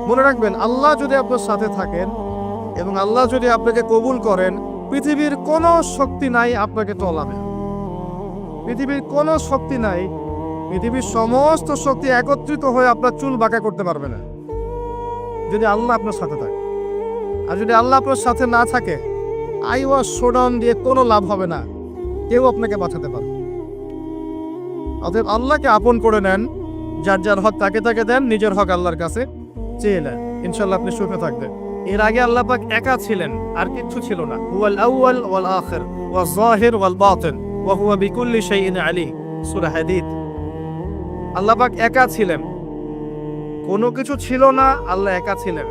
মনে রাখবেন, আল্লাহ যদি আপনার সাথে থাকেন এবং আল্লাহ যদি আপনাকে কবুল করেন, পৃথিবীর কোনো শক্তি নাই আপনাকে টলাবে। পৃথিবীর কোনো শক্তি নাই, পৃথিবীর সমস্ত শক্তি একত্রিত হয়ে আপনার চুল বাঁকা করতে পারবে না, যদি আল্লাহ আপনার সাথে থাকে। আর যদি আল্লাহ আপনার সাথে না থাকে, আইওয়াজ শোডাউন দিয়ে কোনো লাভ হবে না, কেউ আপনাকে বাঁচাতে পারবে। অতএব আল্লাহকে আপন করে নেন, যার যার হক তাকে তাকে দেন, নিজের হক আল্লাহর কাছে চেয়ে নেন, ইনশাআল্লাহ আপনি সুখে থাকবেন। এর আগে আল্লাহ পাক একা ছিলেন, আর কিচ্ছু ছিল না। হুয়াল আউয়াল ওয়াল আখির ওয়াজ যাহির ওয়াল বাতিন ওয়া হুয়া বিকুল্লি শাইইন আলী, সূরা হাদীদ। আল্লাহ পাক একা ছিলেন, কোনো কিছু ছিল না, আল্লাহ একা ছিলেন।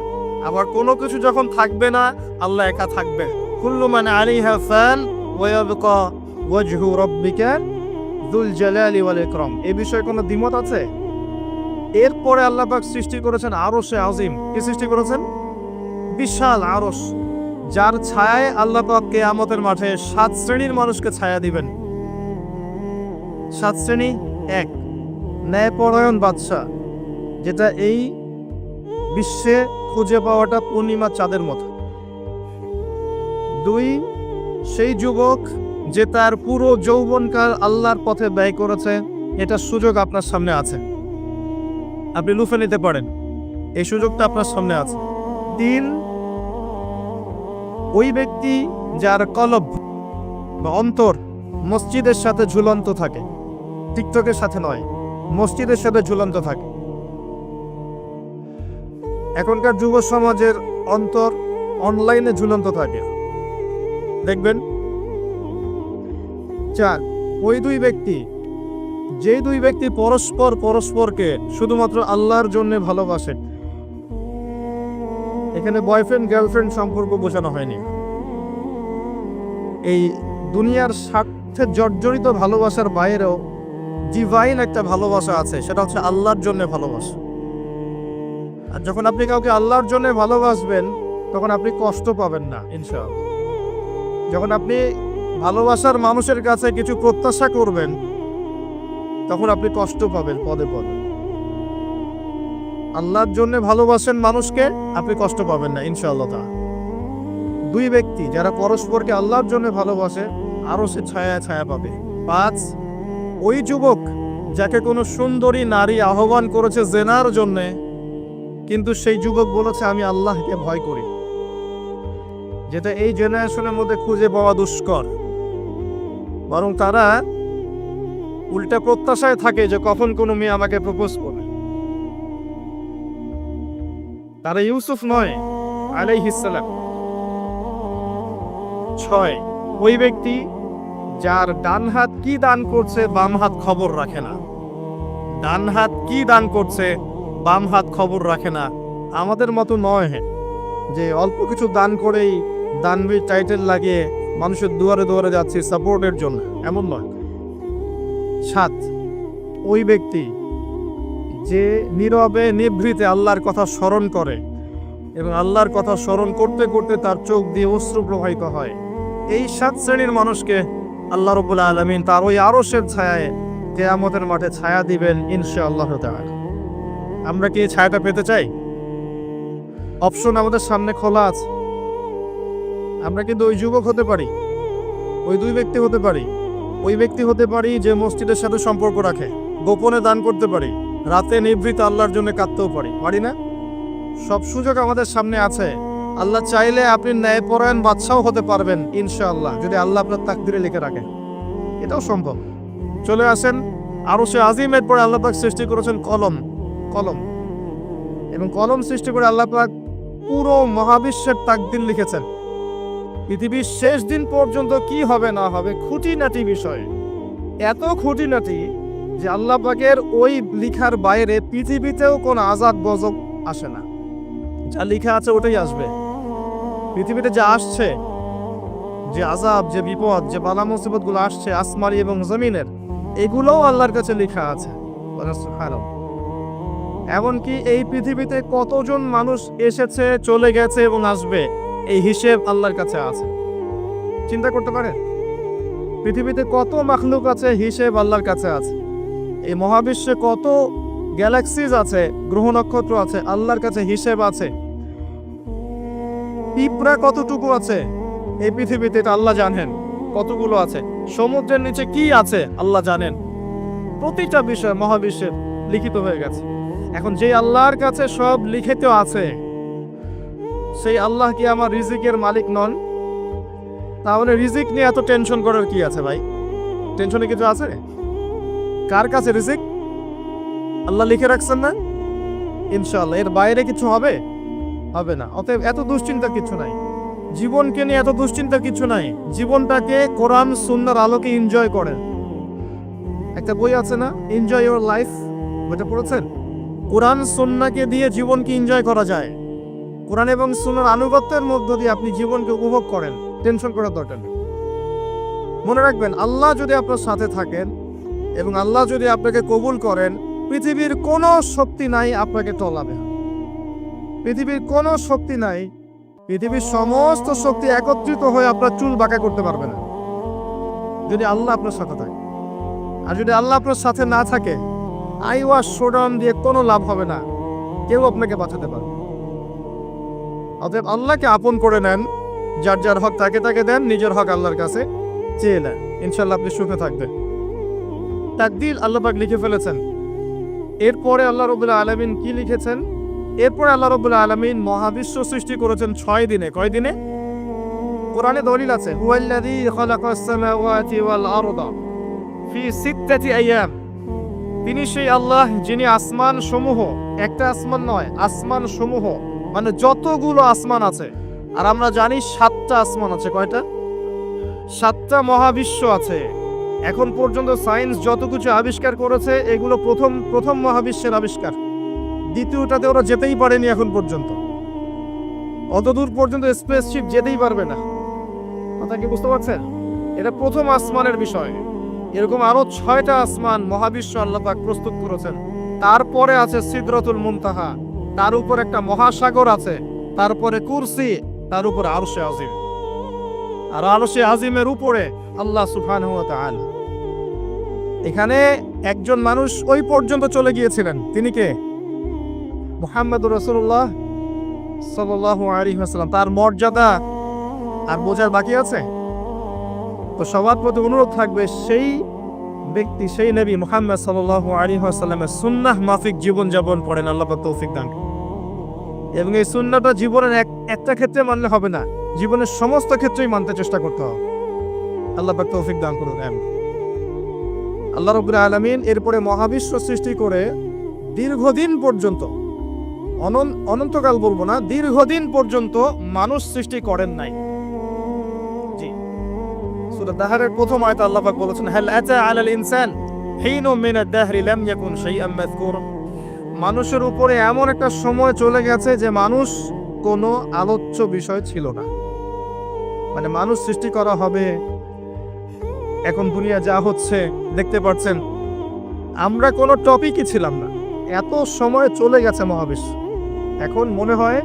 আবার কোনো কিছু যখন থাকবে না, আল্লাহ একা থাকবে। কুল্লু মান আলাইহা ফান ওয়া ইয়াবকা ওয়াজহু রাব্বিকা যুল জালালি ওয়াল ইকরাম। এই বিষয়ে কোনো দ্বিমত আছে? এরপরে আল্লাহ পাক সৃষ্টি করেছেন আরশে আজিম। কি সৃষ্টি করেছেন? বিশাল আরশ, যার ছায়ায় আল্লাহ পাক কিয়ামতের মাঠে 7 শ্রেণীর মানুষকে ছায়া দিবেন। 7 শ্রেণী: 1, ন্যায়পরায়ণ বাদশা, যেটা এই বিশ্বে খুঁজে পাওয়াটা পূর্ণিমা চাঁদের মতো। 2, সেই যুবক যে তার পুরো যৌবনকাল আল্লাহর পথে ব্যয় করেছে, এটা সুযোগ আপনার সামনে আছে, আপনি লুফে নিতে পারেন, এই সুযোগটা আপনার সামনে আছে। 3, ওই ব্যক্তি যার কলব বা অন্তর মসজিদের সাথে ঝুলন্ত থাকে, টিকটকের সাথে নয়, মসজিদের সাথে ঝুলন্ত থাকে। এখনকার যুব সমাজের অন্তর অনলাইনে ঝুলন্ত থাকে, দেখবেন। 4, ওই দুই ব্যক্তি, যে দুই ব্যক্তি পরস্পরকে শুধুমাত্র আল্লাহর জন্য ভালোবাসে। এখানে বয়ফ্রেন্ড গার্লফ্রেন্ড সম্পর্ক বোঝানো হয়নি, এই দুনিয়ার স্বার্থে জর্জরিত ভালোবাসার বাইরেও ডিভাইন একটা ভালোবাসা আছে, সেটা হচ্ছে আল্লাহর জন্য ভালোবাসা। আর যখন আপনি কাউকে আল্লাহর জন্য ভালোবাসবেন, তখন আপনি কষ্ট পাবেন না ইনশাআল্লাহ। যখন আপনি ভালোবাসার মানুষের কাছে কিছু প্রত্যাশা করবেন, তখন আপনি কষ্ট পাবেন পদে পদে। আল্লাহর জন্য ভালোবাসেন মানুষকে, আপনি কষ্ট পাবেন না ইনশাআল্লাহ। দুই ব্যক্তি যারা পরস্পরকে আল্লাহর জন্য ভালোবাসে, আরো সে ছায়া ছায়া পাবে। 5, ওই যুবক যাকে কোনো সুন্দরী নারী আহ্বান করেছে জেনার জন্য, কিন্তু সেই যুবক বলেছে আমি আল্লাহকে ভয় করি, যেটা এই জেনারেশনের মধ্যে খুঁজে পাওয়া দুষ্কর। বরং তারা উল্টা প্রত্যাশায় থাকে যে কখন কোনো মেয়ে আমাকে প্রপোজ করবে। তারা ইউসুফ নয় আলাইহিস সালাম। 6, ওই ব্যক্তি যার ডান হাত কি দান করছে, বাম হাত খবর রাখে না। ডান হাত কি দান করছে, বাম হাত খবর রাখে না। আমাদের মতো নয় যে অল্প কিছু দান করেই দানবীর টাইটেল লাগিয়ে মানুষের দুয়ারে দুয়ারে যাচ্ছে সাপোর্টের জন্য, এমন নয়। 7, ওই ব্যক্তি যে নীরবে নিভৃতে আল্লাহর কথা স্মরণ করে এবং আল্লাহর কথা স্মরণ করতে করতে তার চোখ দিয়ে অশ্রু প্রবাহিত হয়। এই 7 শ্রেণীর মানুষকে আল্লাহ রাব্বুল আলামিন তার ওই আরশের ছায়ায় কিয়ামতের মাঠে ছায়া দিবেন ইনশাআল্লাহ তাআলা। আমরা কি এই ছায়াটা পেতে চাই? অপশন আমাদের সামনে খোলা আছে। আমরা কিন্তু ওই যুবক হতে পারি, ওই দুই ব্যক্তি হতে পারি, ওই ব্যক্তি হতে পারি যে মসজিদের সাথে সম্পর্ক রাখে, গোপনে দান করতে পারি, রাতে নিভৃত আল্লাহর জন্য কাঁদতেও পারি না? সব সুযোগ আমাদের সামনে আছে। আল্লাহ চাইলে আপনি ন্যায়পরায়ণ বাদশাও হতে পারবেন ইনশাআল্লাহ, যদি আল্লাহ আপনার তাকদিরে লিখে রাখেন, এটাও সম্ভব। চলে আসেন আরশে আজিমের পরে আল্লাহ পাক সৃষ্টি করেছেন কলম, এবং কলম সৃষ্টি করে আল্লাহ পাক পুরো মহাবিশ্বের তাকদির লিখেছেন। পৃথিবীর শেষ দিন পর্যন্ত কি হবে না হবে, খুঁটিনাটি বিষয়, এত খুঁটিনাটি যে আল্লাহ পাকের ওই লিখার বাইরে পৃথিবীতেও কোনো আযাব গজব আসে না। যা লিখা আছে ওটাই আসবে। পৃথিবীতে যা আসছে, যে আযাব, যে বিপদ, যে বালা মুসিবত গুলো আসছে আসমানি এবং জমিনের, এগুলোও আল্লাহর কাছে লেখা আছে। সুবহানাল্লাহ। এমনকি এই পৃথিবীতে কতজন মানুষ এসেছে, চলে গেছে এবং আসবে, এই হিসেব আল্লাহর কাছে আছে। চিন্তা করতে পারেন, পৃথিবীতে কত মাখলুক আছে, হিসেব আল্লাহর কাছে আছে। এই মহাবিশ্বে কত গ্যালাক্সিজ আছে, গ্রহ নক্ষত্র আছে, আল্লাহর কাছে হিসেব আছে। পিঁপড়া কতটুকু আছে এই পৃথিবীতে এটা আল্লাহ জানেন, কতগুলো আছে। সমুদ্রের নিচে কি আছে আল্লাহ জানেন। প্রতিটা বিষয় মহাবিশ্বের লিখিত হয়ে গেছে। এখন যে আল্লাহর কাছে সব লিখিত আছে, সেই আল্লাহ কি আমার রিজিকের মালিক নন? তাহলে রিজিক নিয়ে এত টেনশন করার কি আছে ভাই? টেনশনে কিছু আছে? কার কাছে রিজিক? আল্লাহ লিখে রাখছেন না? ইনশাআল্লাহ এর বাইরে কিছু হবে? হবে না। অতএব এত দুশ্চিন্তা কিছু নাই, জীবনকে নিয়ে এত দুশ্চিন্তা কিছু নাই। জীবনটাকে কোরআন সুন্নাহর আলোকে এনজয় করেন। একটা বই আছে না, এনজয় ইওর লাইফ, বইটা পড়েছেন? কোরআন সুন্নাহকে দিয়ে জীবনকে এনজয় করা যায়। কোরআন এবং সুন্নাহর আনুগত্যের মধ্য দিয়ে আপনি জীবনকে উপভোগ করেন, টেনশন করার দরকার নেই। মনে রাখবেন, আল্লাহ যদি আপনার সাথে থাকেন এবং আল্লাহ যদি আপনাকে কবুল করেন, পৃথিবীর কোনো শক্তি নাই আপনাকে টলাবে। পৃথিবীর কোনো শক্তি নাই, পৃথিবীর সমস্ত শক্তি একত্রিত হয়ে আপনার চুল বাঁকা করতে পারবে না, যদি আল্লাহ আপনার সাথে থাকে। আর যদি আল্লাহ আপনার সাথে না থাকে, আইওয়াশ শোডাউন দিয়ে কোনো লাভ হবে না, কেউ আপনাকে বাঁচাতে পারবে। অতএব আল্লাহকে আপন করে নেন, যার যার হক তাকে তাকে দেন, নিজের হক আল্লাহর কাছে চেয়ে নেন, ইনশাল্লাহ আপনি সুখে থাকবেন। তাকদীর আল্লাহ পাক লিখে ফেলেছেন। এরপরে আল্লাহ রাব্বুল আলামিন কি লিখেছেন? এরপরে আল্লাহ রাব্বুল আলামিন মহাবিশ্ব সৃষ্টি করেছেন 6 দিনে। কয় দিনে? কোরআনে দলিল আছে, হুয়াল্লাযী খালাকাস সামাওয়াতি ওয়াল আরদা ফি সিত্তাতি আইয়াম। তিনি সেই আল্লাহ যিনি আসমান সমূহ, একটা আসমান নয়, আসমান সমূহ মানে যতগুলো আসমান আছে, আর আমরা জানি 7টা আসমান আছে। কয়টা? 7টা মহাবিশ্ব আছে। এখন পর্যন্ত সায়েন্স যত কিছু আবিষ্কার করেছে, এগুলো প্রথম মহাবিশ্বের আবিষ্কার। দ্বিতীয়টাতে ওরা যেতেই পারেনি এখন পর্যন্ত, অতদূর পর্যন্ত স্পেসশিপ যেতেই পারবে না। কথা কি বুঝতে পারছেন? এটা প্রথম আসমানের বিষয়। এরকম আরো 6টা আসমান মহাবিশ্ব আল্লাহ পাক প্রস্তুত করেছেন। তারপরে আছে সিদরাতুল মুনতাহা, তার উপর একটা মহাসাগর আছে, তারপরে কুরসি, তার উপর আরশে আজিম, আর আরশে আজিমের উপরে আল্লাহ সুবহানাহু ওয়া তাআলা। এখানে একজন মানুষ ওই পর্যন্ত চলে গিয়েছিলেন, তিনি কে? মুহাম্মদুর রাসূলুল্লাহ সাল্লাল্লাহু আলাইহি ওয়াসাল্লাম। তার মর্যাদা আর বোঝার বাকি আছে? তো সবার প্রতি অনুরোধ থাকবে, সেই ব্যক্তি, সেই নবী মুহাম্মদ সাল্লাল্লাহু আলাইহি ওয়াসাল্লামের সুন্নাহ মাফিক জীবনযাপন করেন, আল্লাহ পাক তৌফিক দান। এবং এই সুন্নাহটা জীবনের একটা ক্ষেত্রে মানলে হবে না, জীবনের সমস্ত ক্ষেত্রেই মানতে চেষ্টা করতে হবে। আল্লাহ পাক তৌফিক দান করুন। আল্লাহ রাব্বুল আলামিন এরপরে মহাবিশ্ব সৃষ্টি করে দীর্ঘদিন পর্যন্ত, অনন্তকাল বলবো না, দীর্ঘদিন পর্যন্ত মানুষ সৃষ্টি করেন নাই। জি, সূরা দাহরের প্রথম আয়াতে আল্লাহ পাক বলেছেন, হাল আতা আলাল ইনসান হিনুম মিনাদ দাহরি লাম ইয়াকুন শাইআম মাযকুর। মানুষের উপরে এমন একটা সময় চলে গেছে যে মানুষ কোনো আলোচ্য বিষয় ছিল না। মানে মানুষ সৃষ্টি করা হবে, এখন দুনিয়া যা হচ্ছে দেখতে পাচ্ছেন, আমরা কোনো টপিকই ছিলাম না। এত সময় চলে গেছে মহাবিশ্ব, এখন মনে হয়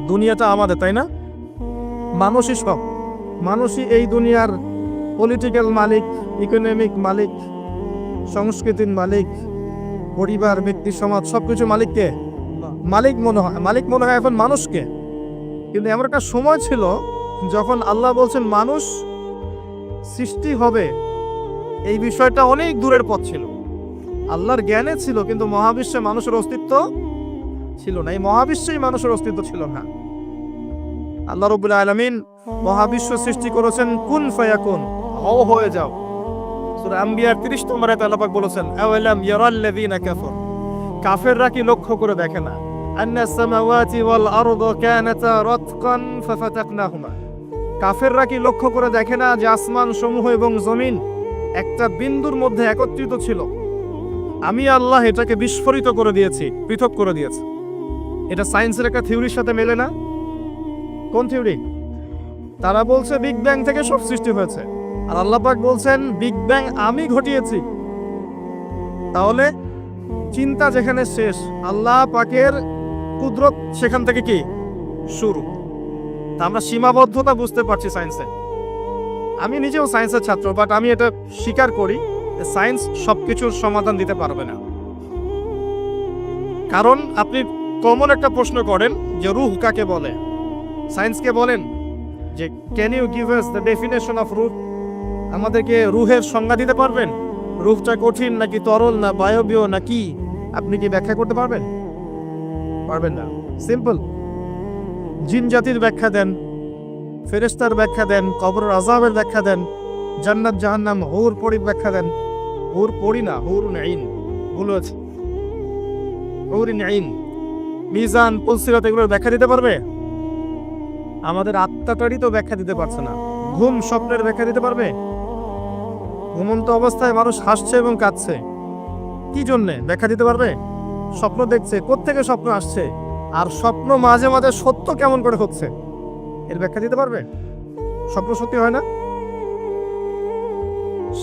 দুনিয়াটা আমাদের, তাই না? মানুষই সব, মানুষই এই দুনিয়ার পলিটিক্যাল মালিক, ইকোনমিক মালিক, সংস্কৃতির মালিক, পরিবার, ব্যক্তি, সমাজ, সবকিছু মালিককে মালিক মনে হয় এখন মানুষকে। কিন্তু এমন একটা সময় ছিল যখন আল্লাহ বলছেন মানুষ সৃষ্টি হবে, এই বিষয়টা অনেক দূরের পথ ছিল। আল্লাহর জ্ঞানে ছিল, কিন্তু মহাবিশ্বে মানুষের অস্তিত্ব ছিল না। এই মহাবিশ্বেই মানুষের অস্তিত্ব ছিল না। আল্লাহ রাব্বুল আলামিন মহাবিশ্ব সৃষ্টি করেছেন কুন ফায়াকুন, হও হয়ে যাও। সূরা আম্বিয়ার 30 নম্বর আয়াতে আল্লাহ পাক বলেছেন, আওয়ালাম ইয়ারাল্লাযীনা কাফার, কাফেররা কি লক্ষ্য করে দেখে না, আন্নাস সামাওয়াতি ওয়াল আরদু কানাতা রাতকান ফাফাতাকনাহুমা, কাফেররা কি লক্ষ্য করে দেখে না যে আসমান সমূহ এবং জমিন একটা বিন্দুর মধ্যে একত্রিত ছিল, আমি আল্লাহ এটাকে বিস্ফোরিত করে দিয়েছি, পৃথক করে দিয়েছি। এটা সায়েন্সের একটা থিওরির সাথে মেলে না। কোন থিওরি? তারা বলছে বিগ ব্যাং থেকে সব সৃষ্টি হয়েছে, আর আল্লাহ পাক বলছেন বিগ ব্যাং আমি ঘটিয়েছি। তাহলে চিন্তা যেখানে শেষ, আল্লাহ পাকের কুদরত সেখান থেকে কি শুরু। তা আমরা সীমাবদ্ধতা বুঝতে পারছি সায়েন্সে। আমি নিজেও সায়েন্সের ছাত্র, বাট আমি এটা স্বীকার করি সায়েন্স সবকিছুর সমাধান দিতে পারবে না। কারণ আপনি কমন একটা প্রশ্ন করেন যে রূহ কাকে বলে, সায়েন্সকে বলেন যে can you give us the definition of রূহ, আমাদেরকে রূহের সংজ্ঞা দিতে পারবেন? রূহটা কঠিন নাকি তরল না বায়বীয় না কি, আপনি কি ব্যাখ্যা করতে পারবেন? পারবেন না। সিম্পল। জিন জাতির ব্যাখ্যা দেন, ফেরেশতার ব্যাখ্যা দেন, কবরের আযাবের ব্যাখ্যা দেন, জান্নাত জাহান্নাম হুর পরির ব্যাখ্যা দেন। হুর পরি না, হুরুন আইন ভুল হয়েছে, হুরুন আইন, মিজান, পুলসিরাত এগুলোর ব্যাখ্যা দিতে পারবে? আমাদের আত্মাটারই তো ব্যাখ্যা দিতে পারছে না। ঘুম, স্বপ্নের ব্যাখ্যা দিতে পারবে? ঘুমন্ত অবস্থায় মানুষ হাসছে এবং কাঁদছে, কি জন্যে ব্যাখ্যা দিতে পারবে? স্বপ্ন দেখছে, কোত্থেকে স্বপ্ন আসছে, আর স্বপ্ন মাঝে মাঝে সত্য কেমন করে হচ্ছে, এর ব্যাখ্যা দিতে পারবে? স্বপ্ন সত্যি হয় না?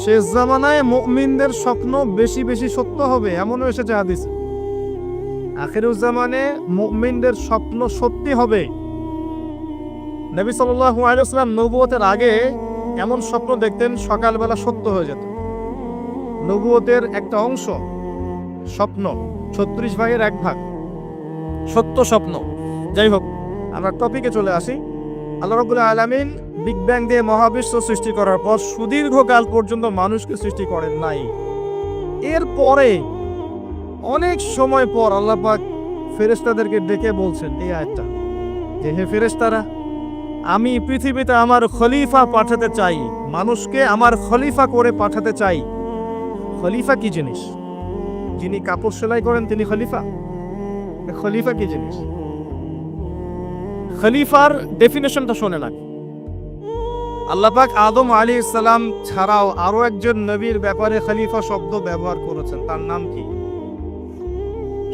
শেষ জামানায় মুমিনদের স্বপ্ন বেশি বেশি সত্য হবে এমনও এসেছে হাদিস। আখিরুজ জামানে মুমিনদের স্বপ্ন সত্যি হবে। নবী সাল্লাল্লাহু আলাইহি ওয়াসাল্লাম নবুয়তের আগে এমন স্বপ্ন দেখতেন সকালবেলা সত্য হয়ে যেত। নবুয়তের একটা অংশ স্বপ্ন, 36 ভাগের 1 ভাগ সত্য স্বপ্ন। যাই হোক, আমরা টপিকে চলে আসি। আল্লাহ রাব্বুল আলামিন বিগ ব্যাং দিয়ে মহাবিশ্ব সৃষ্টি করার পর সুদীর্ঘকাল পর্যন্ত মানুষকে সৃষ্টি করেন নাই। এরপরে অনেক সময় পর আল্লাহ পাক ফেরেশতাদেরকে ডেকে বলছেন এই আয়াতটা, যে হে ফেরেশতারা, আমি পৃথিবীতে আমার খলিফা পাঠাতে চাই, মানুষকে আমার খলিফা করে পাঠাতে চাই। খলিফা কি জিনিস? যিনি কাপড় সেলাই করেন তিনি খলিফা? খলিফা কি জিনিস? খলিফার ডেফিনেশনটা শোনে না। আল্লাহ পাক আদম আলাইহিস সালাম ছাড়াও আরো একজন নবীর ব্যাপারে খলিফা শব্দ ব্যবহার করেছেন, তার নাম কি?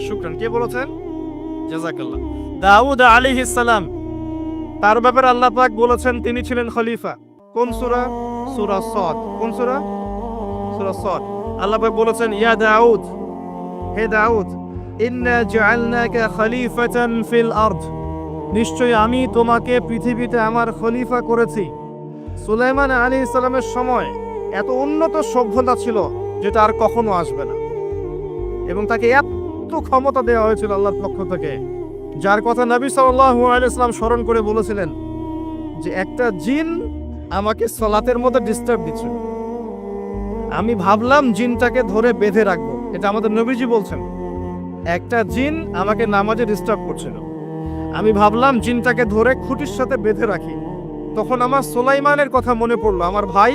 শুকরান, কে বলেছেন? জাযাকাল্লাহ। দাউদ আলাইহিস সালাম, তার ব্যাপারে আল্লাহ পাক বলেছেন তিনি ছিলেন খলিফা। কোন সূরা? সূরা সাদ। কোন সূরা? সূরা সাদ। আল্লাহ পাক বলেছেন ইয়া দাউদ, হে দাউদ, ইন্না জাআলনাকা খলিফাতান ফিল আরদ, নিশ্চয়ই আমি তোমাকে পৃথিবীতে আমার খলিফা করেছি। সুলাইমান আলাইহিস সালামের সময় এত উন্নত সভ্যতা ছিল যেটা আর কখনো আসবে না, এবং তাকে এত ক্ষমতা দেওয়া হয়েছিল আল্লাহর পক্ষ থেকে, যার কথা নবী সাল্লাল্লাহু আলাইহি ওয়াসাল্লাম স্মরণ করে বলেছিলেন যে একটা জিন আমাকে সালাতের মধ্যে ডিস্টার্ব দিচ্ছিল, আমি ভাবলাম জিনটাকে ধরে বেঁধে রাখবো। এটা আমাদের নবীজি বলছেন, একটা জিন আমাকে নামাজে ডিস্টার্ব করছিল, আমি ভাবলাম জিনটাকে ধরে খুঁটির সাথে বেঁধে রাখি। তখন আমার সুলাইমানের কথা মনে পড়লো, আমার ভাই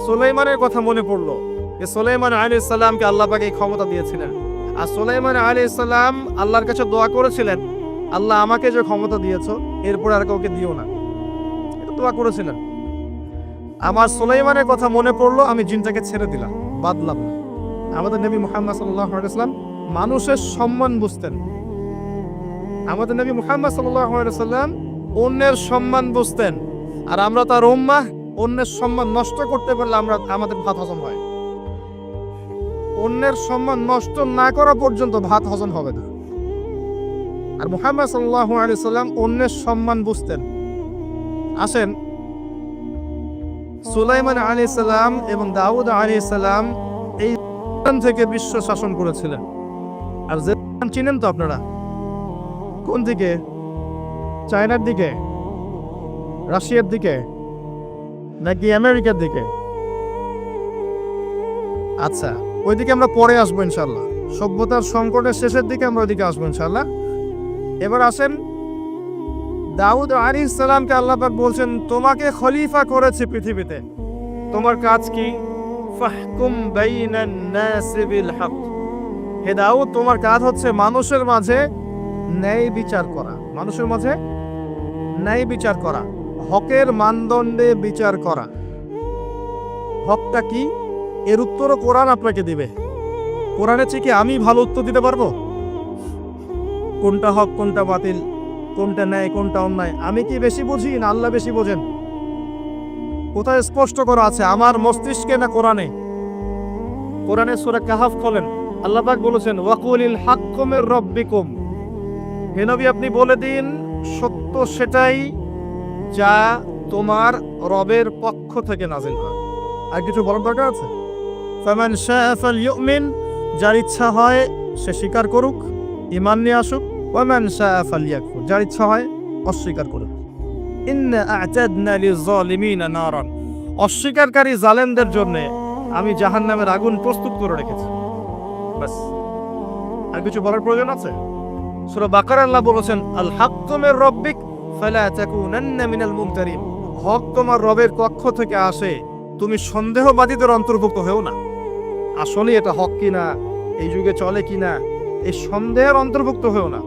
সুলাইমানের কথা মনে পড়লো, যে সুলাইমান আলাইহিস সালামকে আল্লাহ পাক এই ক্ষমতা দিয়েছিলেন। আর সুলাইমান আলাইহিস সালাম আল্লাহর কাছে দোয়া করেছিলেন, আল্লাহ আমাকে যে ক্ষমতা দিয়েছো এরপর আর কাউকে দিও না, এটা দোয়া করেছিলেন। আমার সুলাইমানের কথা মনে পড়লো, আমি জিনটাকে ছেড়ে দিলাম, বাদলাম। আমাদের নবী মুহাম্মদ সাল্লাল্লাহু আলাইহি ওয়াসাল্লাম মানুষের সম্মান বুঝতেন। আমাদের নবী মুহাম্মদ সাল্লাল্লাহু আলাইহি ওয়াসাল্লাম অন্যের সম্মান বুঝতেন। আর আমরা তার উম্মাহ, অন্যের সম্মান নষ্ট করতে পারলে আমাদের ভাত হজম হয়। অন্যের সম্মান নষ্ট না করা পর্যন্ত ভাত হজম হবে না। আর মুহাম্মদ সাল্লাল্লাহু আলাইহি ওয়াসাল্লাম অন্যের সম্মান বুঝতেন। আসেন, সুলাইমান আলাইহিস সালাম এবং দাউদ আলাইহিস সালাম এই থেকে বিশ্ব শাসন করেছিলেন। আর যে চিনেন তো আপনারা, কোন দিকে? চায়নার দিকে, রাশিয়ার দিকে, নাকি আমেরিকার দিকে? আচ্ছা, ওইদিকে আমরা পরে আসবো ইনশাল্লাহ। সভ্যতার সংকটের শেষের দিকে আমরা ওইদিকে আসবো ইনশাল্লাহ। এবার আসেন, দাউদ আলাইহিস সালামকে আল্লাহ পাক বলছেন তোমাকে খলিফা করেছে পৃথিবীতে, তোমার কাজ কি? ফাহকুম বাইনান নাসি বিল হক, হে দাউদ তোমার কাজ হচ্ছে মানুষের মাঝে ন্যায় বিচার করা, মানুষের মাঝে ন্যায় বিচার করা, হকের মানদণ্ডে বিচার করা। হকটা কি? এর উত্তরও কোরআন আপনাকে দিবে। কোরআনের চেয়ে কি আমি ভালো উত্তর দিতে পারবো? কোনটা হক কোনটা বাতিল, কোনটা ন্যায় কোনটা অন্যায়, আমি কি বেশি বুঝি না আল্লাহ বেশি বোঝেন? কোথায় স্পষ্ট করা আছে, আমার মস্তিষ্কে না কোরআনে? কোরআনে সূরা কাহফ খোলেন, আল্লাহ পাক বলেছেন ওয়াকুলিল হাক্কু মির রাব্বিকুম, হে নবী আপনি বলে দিন সত্য সেটাই যা তোমার রবের পক্ষ থেকে নাজিল হয়। আর কিছু বলার দরকার আছে? ফামান শাআ ফালইউমিন, যার ইচ্ছা হয় সে স্বীকার করুক, ঈমান নিয়ে আসুক, ওয়া মান শাআ ফালইয়াকফুর, যার ইচ্ছা হয় অস্বীকার করুক। ইন্না আ'তাদনা লিয-যালিমিনা নারান, অস্বীকারকারী জালেমদের জন্য আমি জাহান্নামের আগুন প্রস্তুত করে রেখেছি। বাস, আর কিছু বলার প্রয়োজন আছে? সূরা বাকারা আল্লাহ বলেছেন, আল হাক্কু মির রাব্বিক ফালা তাকুনান্না মিনাল মুমতারিন, হক তোমার রবের পক্ষ থেকে আসে, তুমি সন্দেহবাদীদের অন্তর্ভুক্ত হও না। আসলে এটা হক কিনা, এই যুগে চলে কিনা, এই সন্দেহের অন্তর্ভুক্ত হও না।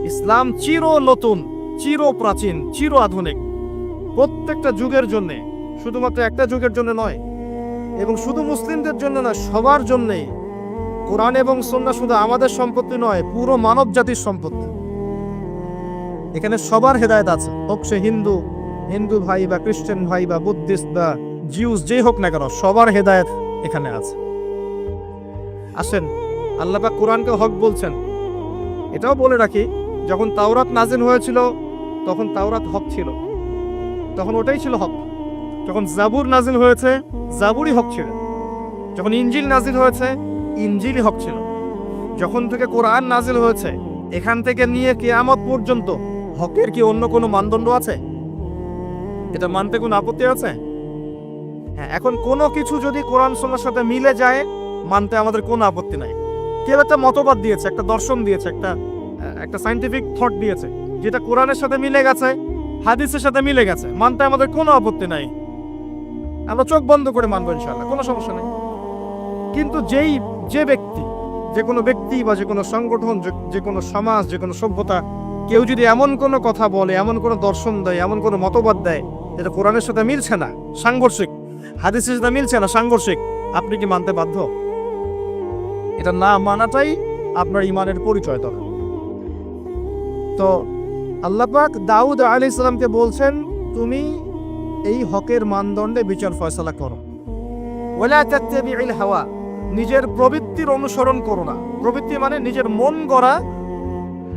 ইসলাম চির নতুন, চির প্রাচীন, চির আধুনিক, প্রত্যেকটা যুগের জন্য, শুধুমাত্র একটা যুগের জন্য নয়, এবং শুধু মুসলিমদের জন্য না, সবার জন্যই। কোরআন এবং সুন্নাহ শুধু আমাদের সম্পত্তি নয়, পুরো মানব জাতির সম্পত্তি। এখানে সবার হেদায়েত আছে, হোক সে হিন্দু ভাই বা খ্রিস্টান ভাই বা বুদ্ধিস্ট বা জিউস, যেই হোক না কেন, সবার হেদায়েত এখানে আছে। আসেন, আল্লাহ পাক কোরআনকে হক বলছেন। এটাও বলে রাখি, যখন তাওরাত নাজিল হয়েছিল তখন তাওরাত হক ছিল, তখন ওটাই ছিল হক। যখন জাবুর নাজিল হয়েছে, জাবুরই হক ছিল। যখন ইনজিল নাজিল হয়েছে, ইনজিলই হক ছিল। যখন থেকে কোরআন নাজিল হয়েছে, এখান থেকে নিয়ে কিয়ামত পর্যন্ত হকের কি অন্য কোনো মানদণ্ড আছে? এটা মানতে কোনো আপত্তি আছে? হ্যাঁ, এখন কোনো কিছু যদি কোরআন সুন্নাহর সাথে মিলে যায়, মানতে আমাদের কোনো আপত্তি নাই। কেউ একটা মতবাদ দিয়েছে, একটা দর্শন দিয়েছে, একটা সায়েন্টিফিক থট দিয়েছে, যেটা কোরআনের সাথে মিলে গেছে, হাদিসের সাথে মিলে গেছে, মানতে আমাদের কোনো আপত্তি নাই। আমরা চোখ বন্ধ করে মানবো ইনশাআল্লাহ, কোনো সমস্যা নেই। কিন্তু যে কোনো ব্যক্তি বা যে কোনো সংগঠন, যে কোনো সমাজ, যে কোনো সভ্যতা, কেউ যদি এমন কোনো কথা বলে, এমন কোনো দর্শন দেয়, এমন কোনো মতবাদ দেয় যেটা কোরআনের সাথে মিলছে না, সাংঘর্ষিক, হাদিসের সাথে মিলছে না, সাংঘর্ষিক, আপনি কি মানতে বাধ্য? এটা না মানাটাই আপনার ঈমানের পরিচয়। তখন তো আল্লাহ পাক দাউদ আলাইহিস সালামকে বলছেন, তুমি এই হকের মানদণ্ডে বিচার ফয়সালা করো। ওয়ালা তাত্তাবিউল হাওয়া, নিজের প্রবৃত্তির অনুসরণ করো না। প্রবৃত্তি মানে নিজের মন গড়া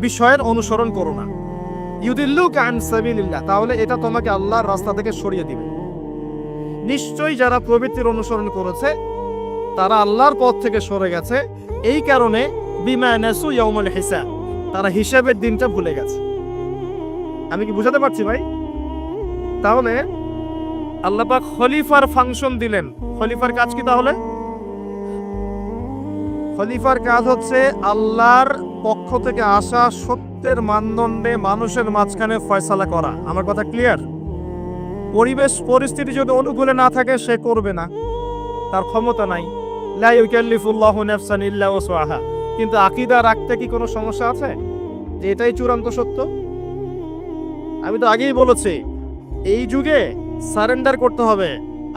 বিষয়ের অনুসরণ করো না। ইউদিল্লুকা আন সাবিলিল্লাহ, তাহলে এটা তোমাকে আল্লাহর রাস্তা থেকে সরিয়ে দিবে। নিশ্চয়ই যারা প্রবৃত্তির অনুসরণ করেছে তারা আল্লাহর পথ থেকে সরে গেছে। এই কারণে বিমা নাসু ইয়াউমুল হিসাব, তারা হিসাবের দিনটা ভুলে গেছে। আমি কি বুঝাতে পারছি ভাই? তাহলে আল্লাহ পাক খলিফার ফাংশন দিলেন। খলিফার কাজ কি তাহলে? খলিফার কাজ হচ্ছে আল্লাহর পক্ষ থেকে আসা সত্যের মানদণ্ডে মানুষের মাঝখানে ফয়সালা করা। আমার কথা ক্লিয়ার? পরিবেশ পরিস্থিতি যদি অনুকূলে না থাকে, সে করবে না, তার ক্ষমতা নাই। লা ইউকাল্লিফুল্লাহু নাফসান ইল্লা ওয়াসআহা। কিন্তু আকীদা রাখতে কি কোনো সমস্যা আছে যে এটাই চূড়ান্ত সত্য? আমি তো আগেই বলেছি, এই যুগে সারেন্ডার করতে হবে।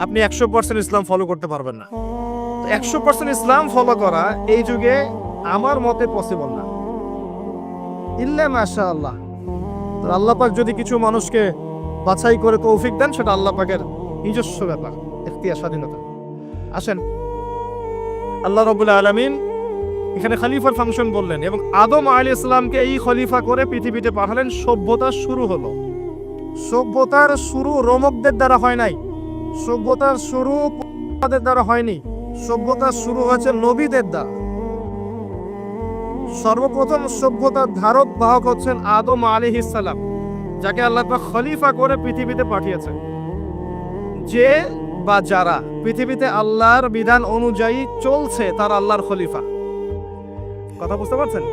আপনি 100% ইসলাম ফলো করতে পারবেন না। 100% ইসলাম ফলো করা এই যুগে আমার মতে পসিবল না, ইল্লা মাশাআল্লাহ। তো আল্লাহ পাক যদি কিছু মানুষকে বাছাই করে তৌফিক দেন, সেটা আল্লাহ পাকের নিজস্ব ব্যাপার, ইখতিয়ার, স্বাধীনতা। আসেন, আল্লাহ রাব্বুল আলামিন এখানে খলিফার ফাংশন বললেন, এবং আদম আলাইহিস সালামকে এই খলিফা করে পৃথিবীতে পাঠালেন। সভ্যতার শুরু হলো। সভ্যতার শুরু রোমকদের দ্বারা হয় নাই, সভ্যতার শুরু তাদের দ্বারা হয়নি, সভ্যতার শুরু হয়েছে নবীদের দ্বারা। সর্বপ্রথম সভ্যতার ধারক বাহক হচ্ছেন আদম আলাইহিস সালাম, যাকে আল্লাহ পাক খলিফা করে পৃথিবীতে পাঠিয়েছেন। যে বা যারা পৃথিবীতে আল্লাহর বিধান অনুযায়ী চলছে, তারা আল্লাহর খলিফা। কথা বুঝতে পারছেন?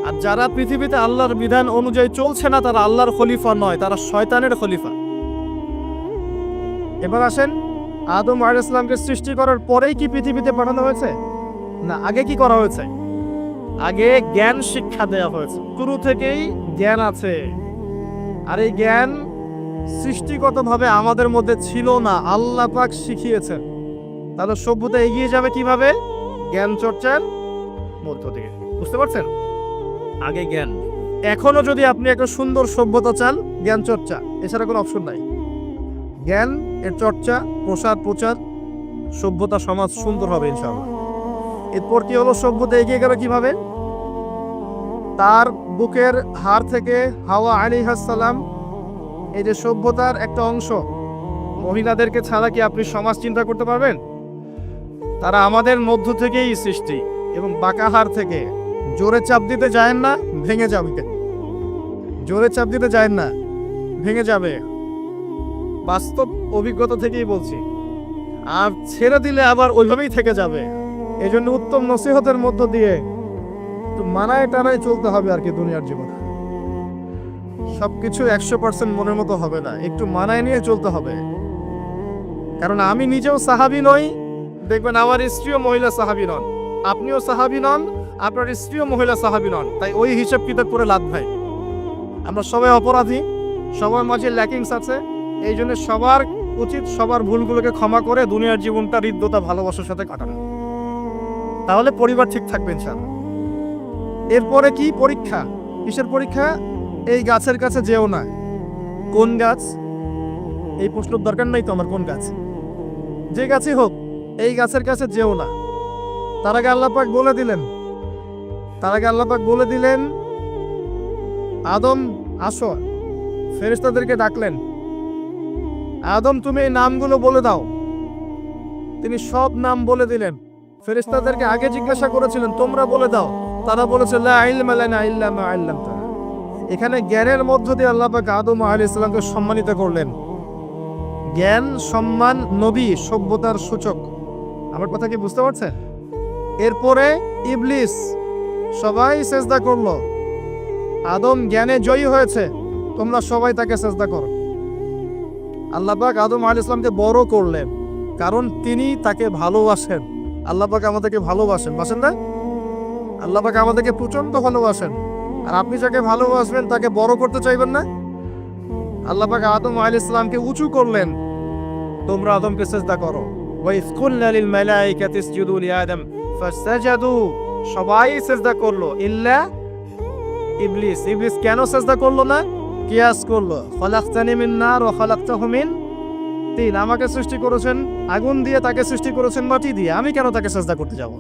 আর যারা পৃথিবীতে আল্লাহর বিধান অনুযায়ী চলছে না, তারা আল্লাহর খলিফা নয়, তারা শয়তানের খলিফা। এবার আসেন, আদম আলাইহিস সালামকে সৃষ্টি করার পরেই কি পৃথিবীতে পাঠানো হয়েছে? না, আগে কি করা হয়েছে? আগে জ্ঞান শিক্ষা দেওয়া হয়েছে। শুরু থেকেই জ্ঞান আছে, আর এই জ্ঞান সৃষ্টিগতভাবে আমাদের মধ্যে ছিল না, আল্লাহ পাক শিখিয়েছেন। তাহলে সভ্যতা এগিয়ে যাবে কিভাবে? জ্ঞান চর্চার মধ্য দিয়ে। বুঝতে পারছেন? আগে জ্ঞান। এখনো যদি আপনি একটা সুন্দর সভ্যতা চান, জ্ঞান চর্চা এছাড়া কোনো অপশন নাই। জ্ঞান এর চর্চা, প্রচার, সভ্যতা, সমাজ সুন্দর হবে ইনশাআল্লাহ। এরপর কি হলো? সভ্যতা এগিয়ে গেল কিভাবে? তার বুকের হাড় থেকে হাওয়া আলাইহিস সালাম, এই যে সভ্যতার একটা অংশ, মহিলাদেরকে ছাড়া কি আপনি সমাজ চিন্তা করতে পারবেন? তারা আমাদের মধ্য থেকেই সৃষ্টি, এবং বাঁকা হাড় থেকে জোরে চাপ দিতে যায়েন না, ভেঙে যাবে। জোরে চাপ দিতে যায়েন না, ভেঙে যাবে। বাস্তব অভিজ্ঞতা থেকেই বলছি। আর ছেড়ে দিলে আবার ওইভাবেই থেকে যাবে। এই জন্য উত্তম নসিহতের মধ্য দিয়ে একটু মানায় টানায় চলতে হবে আর কি দুনিয়ার জীবন। সবকিছু 100% মনের মতো হবে না, একটু মানায় নিয়ে চলতে হবে। কারণ আমি নিজেও সাহাবী নই, দেখবেন আমার স্ত্রীও মহিলা সাহাবী নন, আপনিও সাহাবী নন, আপনার স্ত্রীও মহিলা সাহাবী নন। তাই ওই হিসাব কিতাব করে লাভ নাই। আমরা সবাই অপরাধী, সবার মাঝে ল্যাকিংস আছে। এই জন্য সবার উচিত সবার ভুলগুলোকে ক্ষমা করে দুনিয়ার জীবনটা হৃদ্যতা ভালোবাসার সাথে কাটানো। তাহলে পরিবার ঠিক থাকবে ইনশাআল্লাহ। এরপরে কি পরীক্ষা? কিসের পরীক্ষা? এই গাছের কাছে যেও না। কোন গাছ? এই প্রশ্নের দরকার নাই তো আমার, কোন গাছ? যে গাছই হোক, এই গাছের কাছে যেও না। তার আগে আল্লাহ পাক বলে দিলেন আদম আসো। ফেরেশতাদেরকে ডাকলেন, আদম তুমি এই নামগুলো বলে দাও। তিনি সব নাম বলে দিলেন। ফেরেশতাদেরকে আগে জিজ্ঞাসা করেছিলেন তোমরা বলে দাও, তারা বলেছে লা ইলমা লানা ইল্লা মা আল্লামতানা। এখানে জ্ঞানের মধ্য দিয়ে আল্লাহ পাক আদম আলাইহিস সালামকে সম্মানিত করলেন। জ্ঞান, সম্মান, নবী, সভ্যতার সূচক। আমার কথা কি বুঝতে পারছেন? এরপরে ইবলিস, সবাই সেজদা করলো। আদম জ্ঞানে জয়ী হয়েছে, তোমরা সবাই তাকে সেজদা করো। আল্লাহ পাক আদম আলাইহিস সালামকে বড় করলেন, কারণ তিনি তাকে ভালোবাসেন। আল্লাহ পাক আমাদেরকে ভালোবাসেন, বাসেন না? আল্লাহ পাক আমাদেরকে প্রচন্ড ভালোবাসেন। আর আপনি যাকে ভালোবাসবেন তাকে বড় করতে চাইবেন না? আল্লাহ পাক আদম আলাইহিস সালামকে উঁচু করলেন, তোমরা আদমকে সিজদা করো। ওয়া ইয কুলনা লিল মালাইকাতি ইসজুদু লিআদম ফাসাজাদু, সবাই সিজদা করলো ইল্লা ইবলিস। ইবলিস কেন সিজদা করলো না? কিয়াস করলো, খলাকতানি মিন নার ওয়া খলাকতাহু মিন তিন। আমাকে সৃষ্টি করেছেন আগুন দিয়ে, তাকে সৃষ্টি করেছেন মাটি দিয়ে, আমি কেন তাকে সিজদা করতে যাব?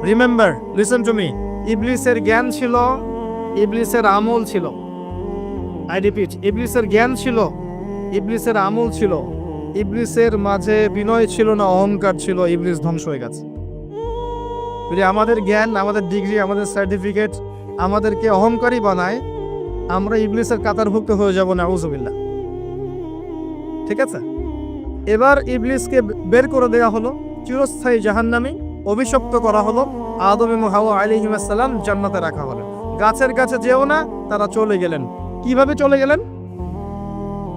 Remember, listen to me. ইবলিসের জ্ঞান ছিল, ইবলিসের আমল ছিল। আই রিপিট, ইবলিসের জ্ঞান ছিল, ইবলিসের আমল ছিল। ইবলিসের মাঝে বিনয় ছিল না, অহংকার ছিল। ইবলিস ধ্বংস হয়ে গেছে। যদি আমাদের জ্ঞান, আমাদের ডিগ্রি, আমাদের সার্টিফিকেট আমাদেরকে অহংকারী বানায়, আমরা ইবলিসের কাতারভুক্ত হয়ে যাব, নাউজুবিল্লাহ। ঠিক আছে? এবার ইবলিসকে বের করে দেওয়া হলো, চিরস্থায়ী জাহান্নামী অভিশপ্ত করা হলো। আদম এবং হাওয়া আলাইহিস সালাম জান্নাতে রাখা হলো। গাছের কাছে যেও না, তারা চলে গেলেন। কিভাবে চলে গেলেন?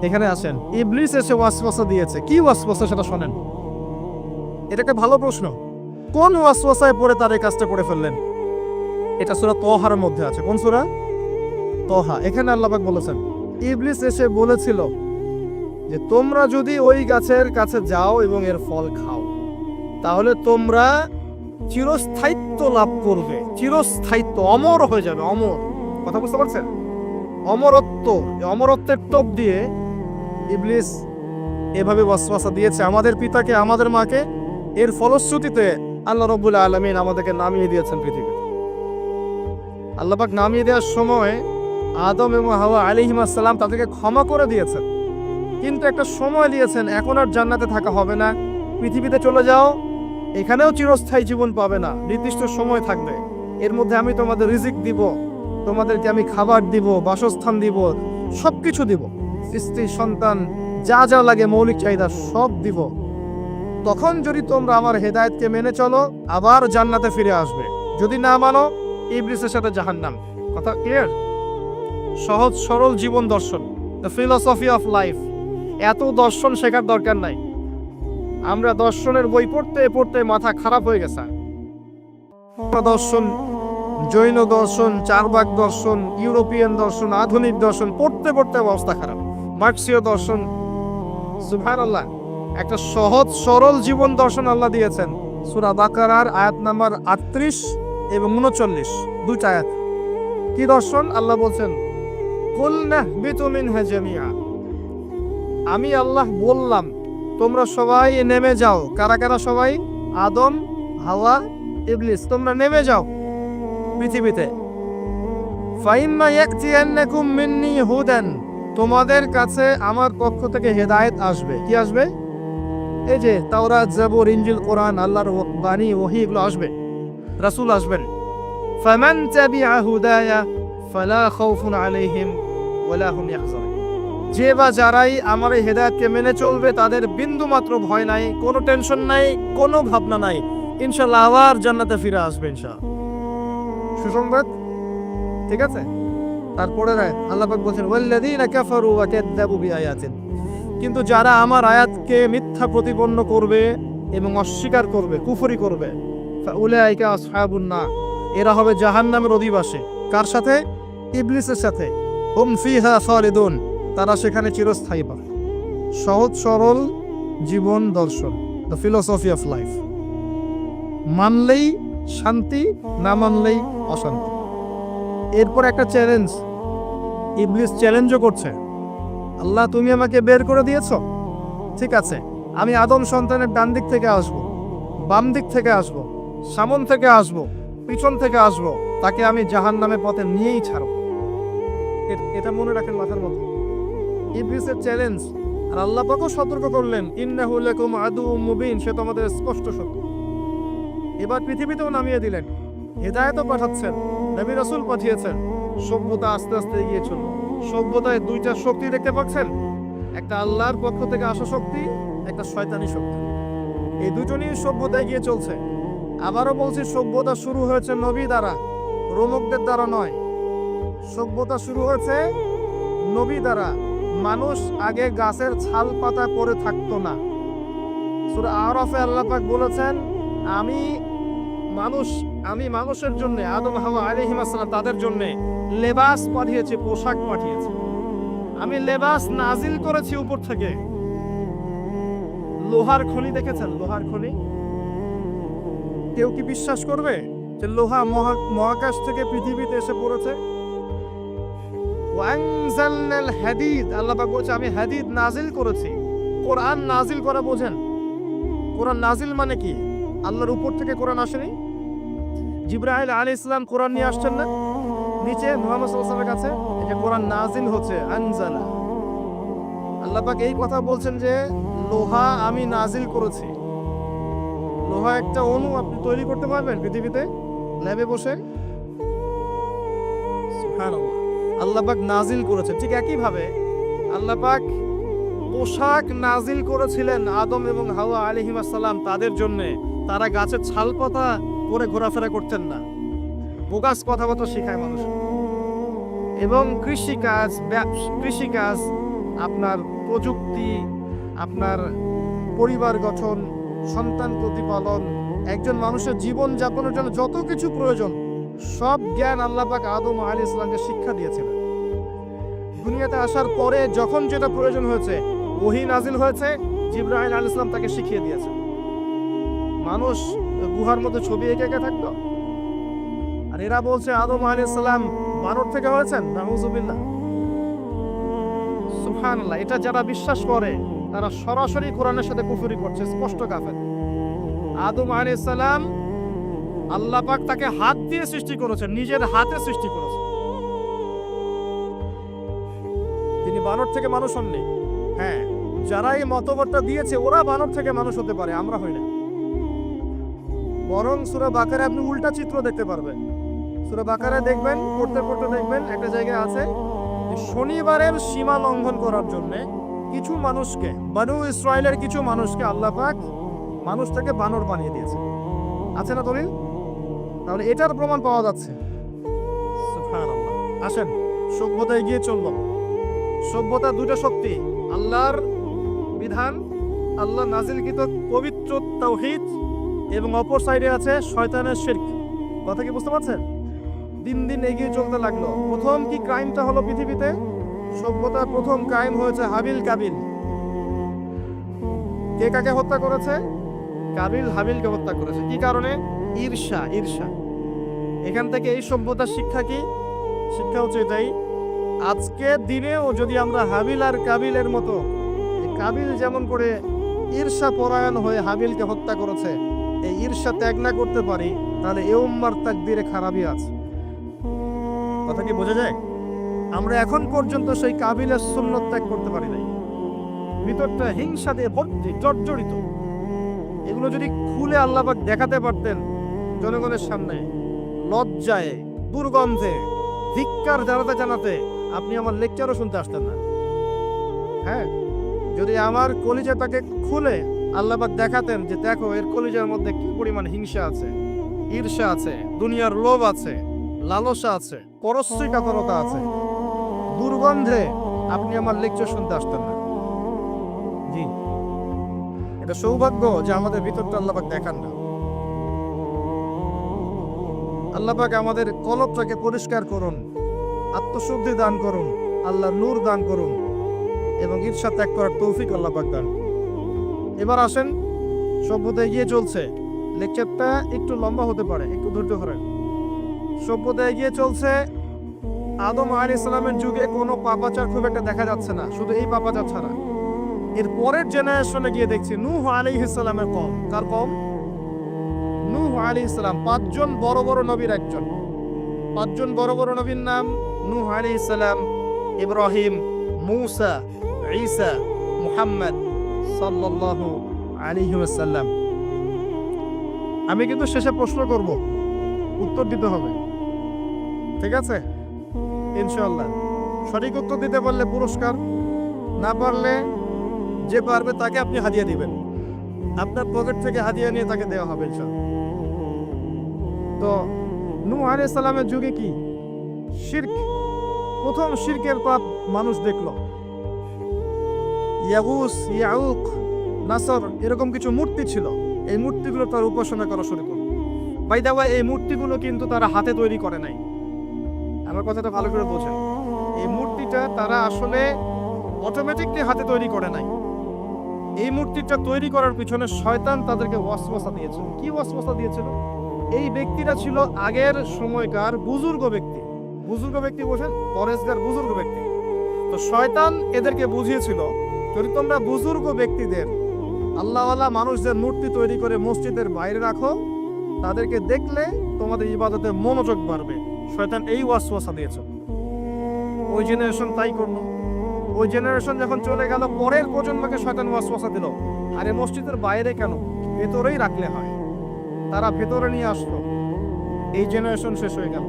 এখানে আসেন। ইবলিস এসে ওয়াসওয়াসা দিয়েছে। কি ওয়াসওয়াসা সেটা শোনেন। এটা একটা ভালো প্রশ্ন। কোন ওয়াসওয়াসায় পড়ে তার এই কাজটা করে ফেললেন? এটা সূরা তহার মধ্যে আছে। কোন সূরা? তহা। এখানে আল্লাহ পাক বলেছেন, ইবলিস এসে বলেছিল যে তোমরা যদি ওই গাছের কাছে যাও এবং এর ফল খাও, তাহলে তোমরা চিরস্থায়িত্ব লাভ করবে। চিরস্থায়িত্ব, অমর হয়ে যাবে। অমর, কথা বুঝতে পারছেন? অমরত্ব। অমরত্বের টোপ দিয়ে ইবলিস এভাবে ওয়াসওয়াসা দিয়েছে আমাদের পিতাকে, আমাদের মাকে। এর ফলশ্রুতিতে আল্লাহ রাব্বুল আলামিন আমাদেরকে নামিয়ে দিয়েছেন পৃথিবীতে। আল্লাহ পাক নামিয়ে দেওয়ার সময় আদম এবং হাওয়া আলাইহিস সালাম তাদেরকে ক্ষমা করে দিয়েছেন, কিন্তু একটা সময় দিয়েছেন, এখন আর জান্নাতে থাকা হবে না, পৃথিবীতে চলে যাও, এখানেও চিরস্থায়ী জীবন পাবে না, নির্দিষ্ট সময় থাকবে। এর মধ্যে আমি তোমাদের রিজিক দিব, তোমাদেরকে আমি খাবার দিব, বাসস্থান দিব, সবকিছু দিব, স্ত্রী সন্তান যা যা লাগে মৌলিক চাহিদা সব দিব। তখন যদি তোমরা আমার হেদায়েতকে মেনে চলো, আবার জান্নাতে ফিরে আসবে। যদি না মানো, ইবলিসের সাথে জাহান্নাম। কথা ক্লিয়ার? সহজ সরল জীবন দর্শন, দ্য ফিলসফি অফ লাইফ। এত দর্শন শেখার দরকার নাই। আমরা দর্শনের বই পড়তে পড়তে মাথা খারাপ হয়ে গেছে। দর্শন, জৈন দর্শন, চারবাক দর্শন, ইউরোপিয়ান দর্শন, আধুনিক দর্শন পড়তে পড়তে অবস্থা খারাপ। মার্কসীয় দর্শন, সুবহানাল্লাহ। একটা সহজ সরল জীবন দর্শন আল্লাহ দিয়েছেন। সূরা বাকারার আয়াত নাম্বার 38 এবং 39, দুইটা আয়াত। কি দর্শন? আল্লাহ বলছেন, কুল নাহবিতু মিনহা জামিআ। আমি আল্লাহ বললাম তোমরা সবাই নেমে যাও। কারা কারা সবাই? আদম, হাওয়া, ইবলিস, তোমরা নেমে যাও পৃথিবীতে। ফাইম্মা ইয়াতিয়ান্নাকুম মিন্নি হুদান, তোমাদের কাছে আমার পক্ষ থেকে হেদায়েত আসবে। কি আসবে? এই যে তাওরাত, জাবুর, ইনজিল, কোরআন, আল্লাহর বাণী, ওহী, এগুলো আসবে। রাসূল আসবেন। ফামান তাবিআ হুদায়া ফালা খাউফুন আলাইহিম ওয়ালা হুম ইয়াহজানুন। যে বা যারাই আমার এই হেদায়েতকে মেনে চলবে তাদের বিন্দু মাত্র ভয় নাই, কোনো টেনশন নাই, কোনো ভাবনা নাই, ইনশাআল্লাহ আবার জান্নাতে ফিরে আসবে ইনশাআল্লাহ। সুসংবাদ, ঠিক আছে। তারপরে আল্লাহ পাক বলেন ওয়াল্লাযীনা কাফারু ওয়া কাযযাবু বিআয়াতিনা, কিন্তু যারা আমার আয়াতকে মিথ্যা প্রতিপন্ন করবে এবং অস্বীকার করবে, কুফরি করবে, ফাউলাইকা আসহাবুন নার, এরা হবে জাহান্নামের অধিবাসী। কার সাথে? ইবলিসের সাথে। হুম ফিহা খালিদুন, তারা সেখানে চিরস্থায়ী পাবে। সহজ সরল জীবন দর্শন, দ্য ফিলোসফি অফ লাইফ। মানলেই শান্তি, না মানলেই অশান্তি। এরপর একটা চ্যালেঞ্জ, ইবলিস চ্যালেঞ্জও করছে, আল্লাহ তুমি আমাকে বের করে দিয়েছ, ঠিক আছে, আমি আদম সন্তানের ডান দিক থেকে আসব, বাম দিক থেকে আসব, সামন থেকে আসব, পিছন থেকে আসব, তাকে আমি জাহান্নামের পথে নিয়েই ছাড়ব। এটা মনে রাখেন মাথার মধ্যে, ইবলিসের চ্যালেঞ্জ। আর আল্লাহ পাকও সতর্ক করলেন, ইন্নাহু লাকুম আদুউম মুবিন, সে তোমাদের স্পষ্ট শত্রু। এবার পৃথিবীতেও নামিয়ে দিলেন, হেদায়েতও পাঠাচ্ছেন, নবী রাসূল পাঠিয়েছেন। সভ্যতা আস্তে আস্তে এগিয়ে চলল। সভ্যতায় দুইটা শক্তি দেখতে পাচ্ছেন, একটা আল্লাহর পক্ষ থেকে আসা শক্তি, একটা শয়তানি শক্তি। এই দুজনই সভ্যতা এগিয়ে চলছে। আবারও বলছি, সভ্যতা শুরু হয়েছে নবী দ্বারা, রোমকদের দ্বারা নয়। সভ্যতা শুরু হয়েছে নবী দ্বারা। মানুষ আগে গাছের ছাল পাতা করে থাকতো না। সূরা আরাফে আল্লাহ পাক বলেছেন, আমি মানুষের জন্য, আদম হাওয়া আলাইহিস সালাম তাদের জন্য লেবাস পাঠিয়েছি, পোশাক পাঠিয়েছি। আমি লেবাস নাজিল করেছি উপর থেকে। লোহার খনি দেখেছেন? লোহার খনি কেউ কি বিশ্বাস করবে যে লোহা মহাকাশ থেকে পৃথিবীতে এসে পড়েছে? ওয়ানজালনাল হাদিদ, আল্লাহ পাক বলছে আমি হাদিদ নাজিল করেছি। কোরআন নাজিল করা বোঝেন? কোরআন নাজিল মানে কি? আল্লাহর উপর থেকে কোরআন আসেনি। জিবরাইল আলাইহিস সালাম কোরআন নিয়ে আসছেন না নিচে মুহাম্মদ সাল্লাল্লাহু আলাইহি ওয়াসাল্লামের কাছে? এটা কোরআন নাজিল হচ্ছে, আনজালা। আল্লাহ পাক এই কথা বলছেন যে লোহা আমি নাজিল করেছি। লোহা একটা অণু আপনি তৈরি করতে পারবেন পৃথিবীতে ল্যাবে বসে? সুবহানাল্লাহ। আল্লাহ পাক নাজিল করেছেন। ঠিক একই ভাবে আল্লাহ পাক পোশাক নাজিল করেছিলেন আদম এবং হাওয়া আলাইহিস সালাম তাদের জন্য। তারা গাছের ছালপাতা পরে ঘোরাফেরা করতেন না। বোগাস কথাবার্তা শেখায় মানুষ। এবং কৃষিকাজ, আপনার প্রযুক্তি, আপনার পরিবার গঠন, সন্তান প্রতিপালন, একজন মানুষের জীবন যাপনের জন্য যত কিছু প্রয়োজন, সব জ্ঞান আল্লাহ পাক আদম আলাইহিস সালামকে শিক্ষা দিয়েছিলেন। দুনিয়াতে আসার পরে যখন যেটা প্রয়োজন হয়েছে, ওহী নাজিল হয়েছে, জিবরাইল আলাইহিস সালাম তাকে শিখিয়ে দিয়েছেন। মানুষ গুহার মধ্যে ছবি এঁকে এঁকে থাকতো, আর এরা বলছে আদম আলাইহিস সালাম বানর থেকে হয়েছেন। নাউযুবিল্লাহ, সুবহানাল্লাহ। এটা যারা বিশ্বাস করে তারা সরাসরি কোরআনের সাথে কুফরি করছে, স্পষ্ট কাফের। আদম আলাইহিস সালাম আল্লাহ পাক তাকে হাত দিয়ে সৃষ্টি করেছেন, নিজের হাতে সৃষ্টি করেছেন। তিনি বানর থেকে মানুষ হননি। হ্যাঁ, যারা এই মতবাদটা দিয়েছে ওরা বানর থেকে মানুষ হতে পারে, আমরা হই না। বরং সূরা বাকারায় আপনি উল্টা চিত্র দেখতে পারবেন। সূরা বাকারায় দেখবেন, পড়তে পড়তে দেখবেন একটা জায়গায় আছে যে শনিবারের সীমা লঙ্ঘন করার জন্য কিছু মানুষকে, বনু ইসরাইলের কিছু মানুষকে আল্লাহ পাক মানুষ থেকে বানর বানিয়ে দিয়েছে। আছে না দলিল? তাহলে এটার প্রমাণ পাওয়া যাচ্ছে। সুবহানাল্লাহ। আসেন সভ্যতা এগিয়ে চলব। সভ্যতা দুটো শক্তি, আল্লাহর বিধান, আল্লাহ নাজিলকৃত পবিত্র তাওহীদ, এবং অপর সাইডে আছে শয়তানের শিরক। কথা কি বুঝতে পারছেন? দিন দিন এগিয়ে চলতে লাগলো। প্রথম কি ক্রাইমটা হলো পৃথিবীতে? সভ্যতার প্রথম ক্রাইম হয়েছে হাবিল কাবিল। কে কাকে হত্যা করেছে? কাবিল হাবিলকে হত্যা করেছে। কি কারণে? ঈর্ষা। এখান থেকে এই সভ্যতার শিক্ষা কি? শিক্ষা হচ্ছে এটাই, আজকে দিনেও যদি আমরা হাবিল আর কাবিলের মতো, কাবিল যেমন করে ঈর্ষা পরায়ণ হয়ে হাবিলকে হত্যা করেছে, এই ঈর্ষা ত্যাগ না করতে পারি, তাহলে এ উম্মার তাকদীরে খারাপই আছে। কথা কি বোঝা যায়? আমরা এখন পর্যন্ত সেই কাবিলের সুন্নাত ত্যাগ করতে পারি নাই। ভিতরটা হিংসা দিয়ে ভর্তি, জর্জরিত। এগুলো যদি খুলে আল্লাহ পাক দেখাতে পারতেন জনগণের সামনে, লজ্জায়, দুর্গন্ধে, ধিক্কার জানাতে জানাতে আপনি আমার লেকচারও শুনতে আসতেন না। হ্যাঁ, যদি আমার কলিজাটাকে খুলে আল্লাহ পাক দেখাতেন যে দেখো এর কলিজার মধ্যে কি পরিমাণ হিংসা আছে, ঈর্ষা আছে, দুনিয়ার লোভ আছে, লালসা আছে, পরশ্রী কাতরতা আছে, দুর্গন্ধে আপনি আমার লেকচার শুনতে আসতেন না। জি, এটা সৌভাগ্য যে আমাদের ভিতরটা আল্লাহ পাক দেখান না। আল্লাহ পাক আমাদের কলবটাকে পরিষ্কার করুন, আত্মশুদ্ধি দান করুন, আল্লাহর নূর দান করুন এবং ঈর্ষা ত্যাগ করার তৌফিক আল্লাহ পাক দান। এবার আসেন, সভ্যতা এগিয়ে চলছে, লেকচারটা একটু লম্বা হতে পারে, একটু ধৈর্য ধরেন। সভ্যতা এগিয়ে চলছে, আদম আলাইহিস সালামের যুগে কোনো পাপাচার খুব একটা দেখা যাচ্ছে না, শুধু এই পাপাচার ছাড়া। এর পরের জেনারেশনে গিয়ে দেখছি নূহ আলাইহিস সালামের কওম। কার কওম? নূহ আলাইহিস সালাম, 5 জন বড় বড় নবীর একজন। 5 জন বড় বড় নবীর নাম নূহ আলাইহিস সালাম, ইব্রাহিম, মূসা, ঈসা, মুহাম্মদ সাল্লাল্লাহু আলাইহি ওয়াসাল্লাম। আমি কিন্তু শেষে প্রশ্ন করব, উত্তর দিতে হবে, ঠিক আছে? ইনশাআল্লাহ। সঠিক উত্তর দিতে পারলে পুরস্কার, না পারলে যে পারবে তাকে আপনি হাদিয়া দিবেন, আপনার পকেট থেকে হাদিয়া নিয়ে তাকে দেওয়া হবে ইনশাআল্লাহ। তো নূহ আলাইহিস সালামের যুগে কি শিরক, প্রথম শিরকের পাপ মানুষ দেখলো। ইয়াগুস, ইয়াউক, নাসর এরকম কিছু মূর্তি ছিল, এই মূর্তিগুলো তার উপাসনা করা শুরু করলো। বাই দা ওয়ে, এই মূর্তিগুলো কিন্তু তারা হাতে তৈরি করে নাই। আমার কথাটা ভালো করে বোঝেন, এই মূর্তিটা তারা আসলে অটোমেটিকলি হাতে তৈরি করে নাই। এই মূর্তিটা তৈরি করার পিছনে শয়তান তাদেরকে ওয়াসওয়াসা দিয়েছিল। কি ওয়াসওয়াসা দিয়েছিল? এই ব্যক্তিরা ছিল আগের সময়কার বুজুর্গ ব্যক্তি। বুজুর্গ ব্যক্তি বোঝেন, পরেশগার বুজুর্গ ব্যক্তি। তো শয়তান এদেরকে বুঝিয়েছিল, যদি তোমরা বুজুর্গ ব্যক্তিদের, আল্লাহওয়ালা মানুষদের মূর্তি তৈরি করে মসজিদের বাইরে রাখো, তাদেরকে দেখলে তোমাদের ইবাদতে মনোযোগ বাড়বে। শয়তান এই ওয়াসওয়াসা দিয়েছে। ওই জেনারেশন তাই করলো। ওই জেনারেশন যখন চলে গেল, পরের প্রজন্মকে শয়তান ওয়াসওয়াসা দিল, আরে মসজিদের বাইরে কেন, ভেতরেই রাখলে হয়। তারা ভেতরে নিয়ে আসলো, এই জেনারেশন শেষ হয়ে গেল।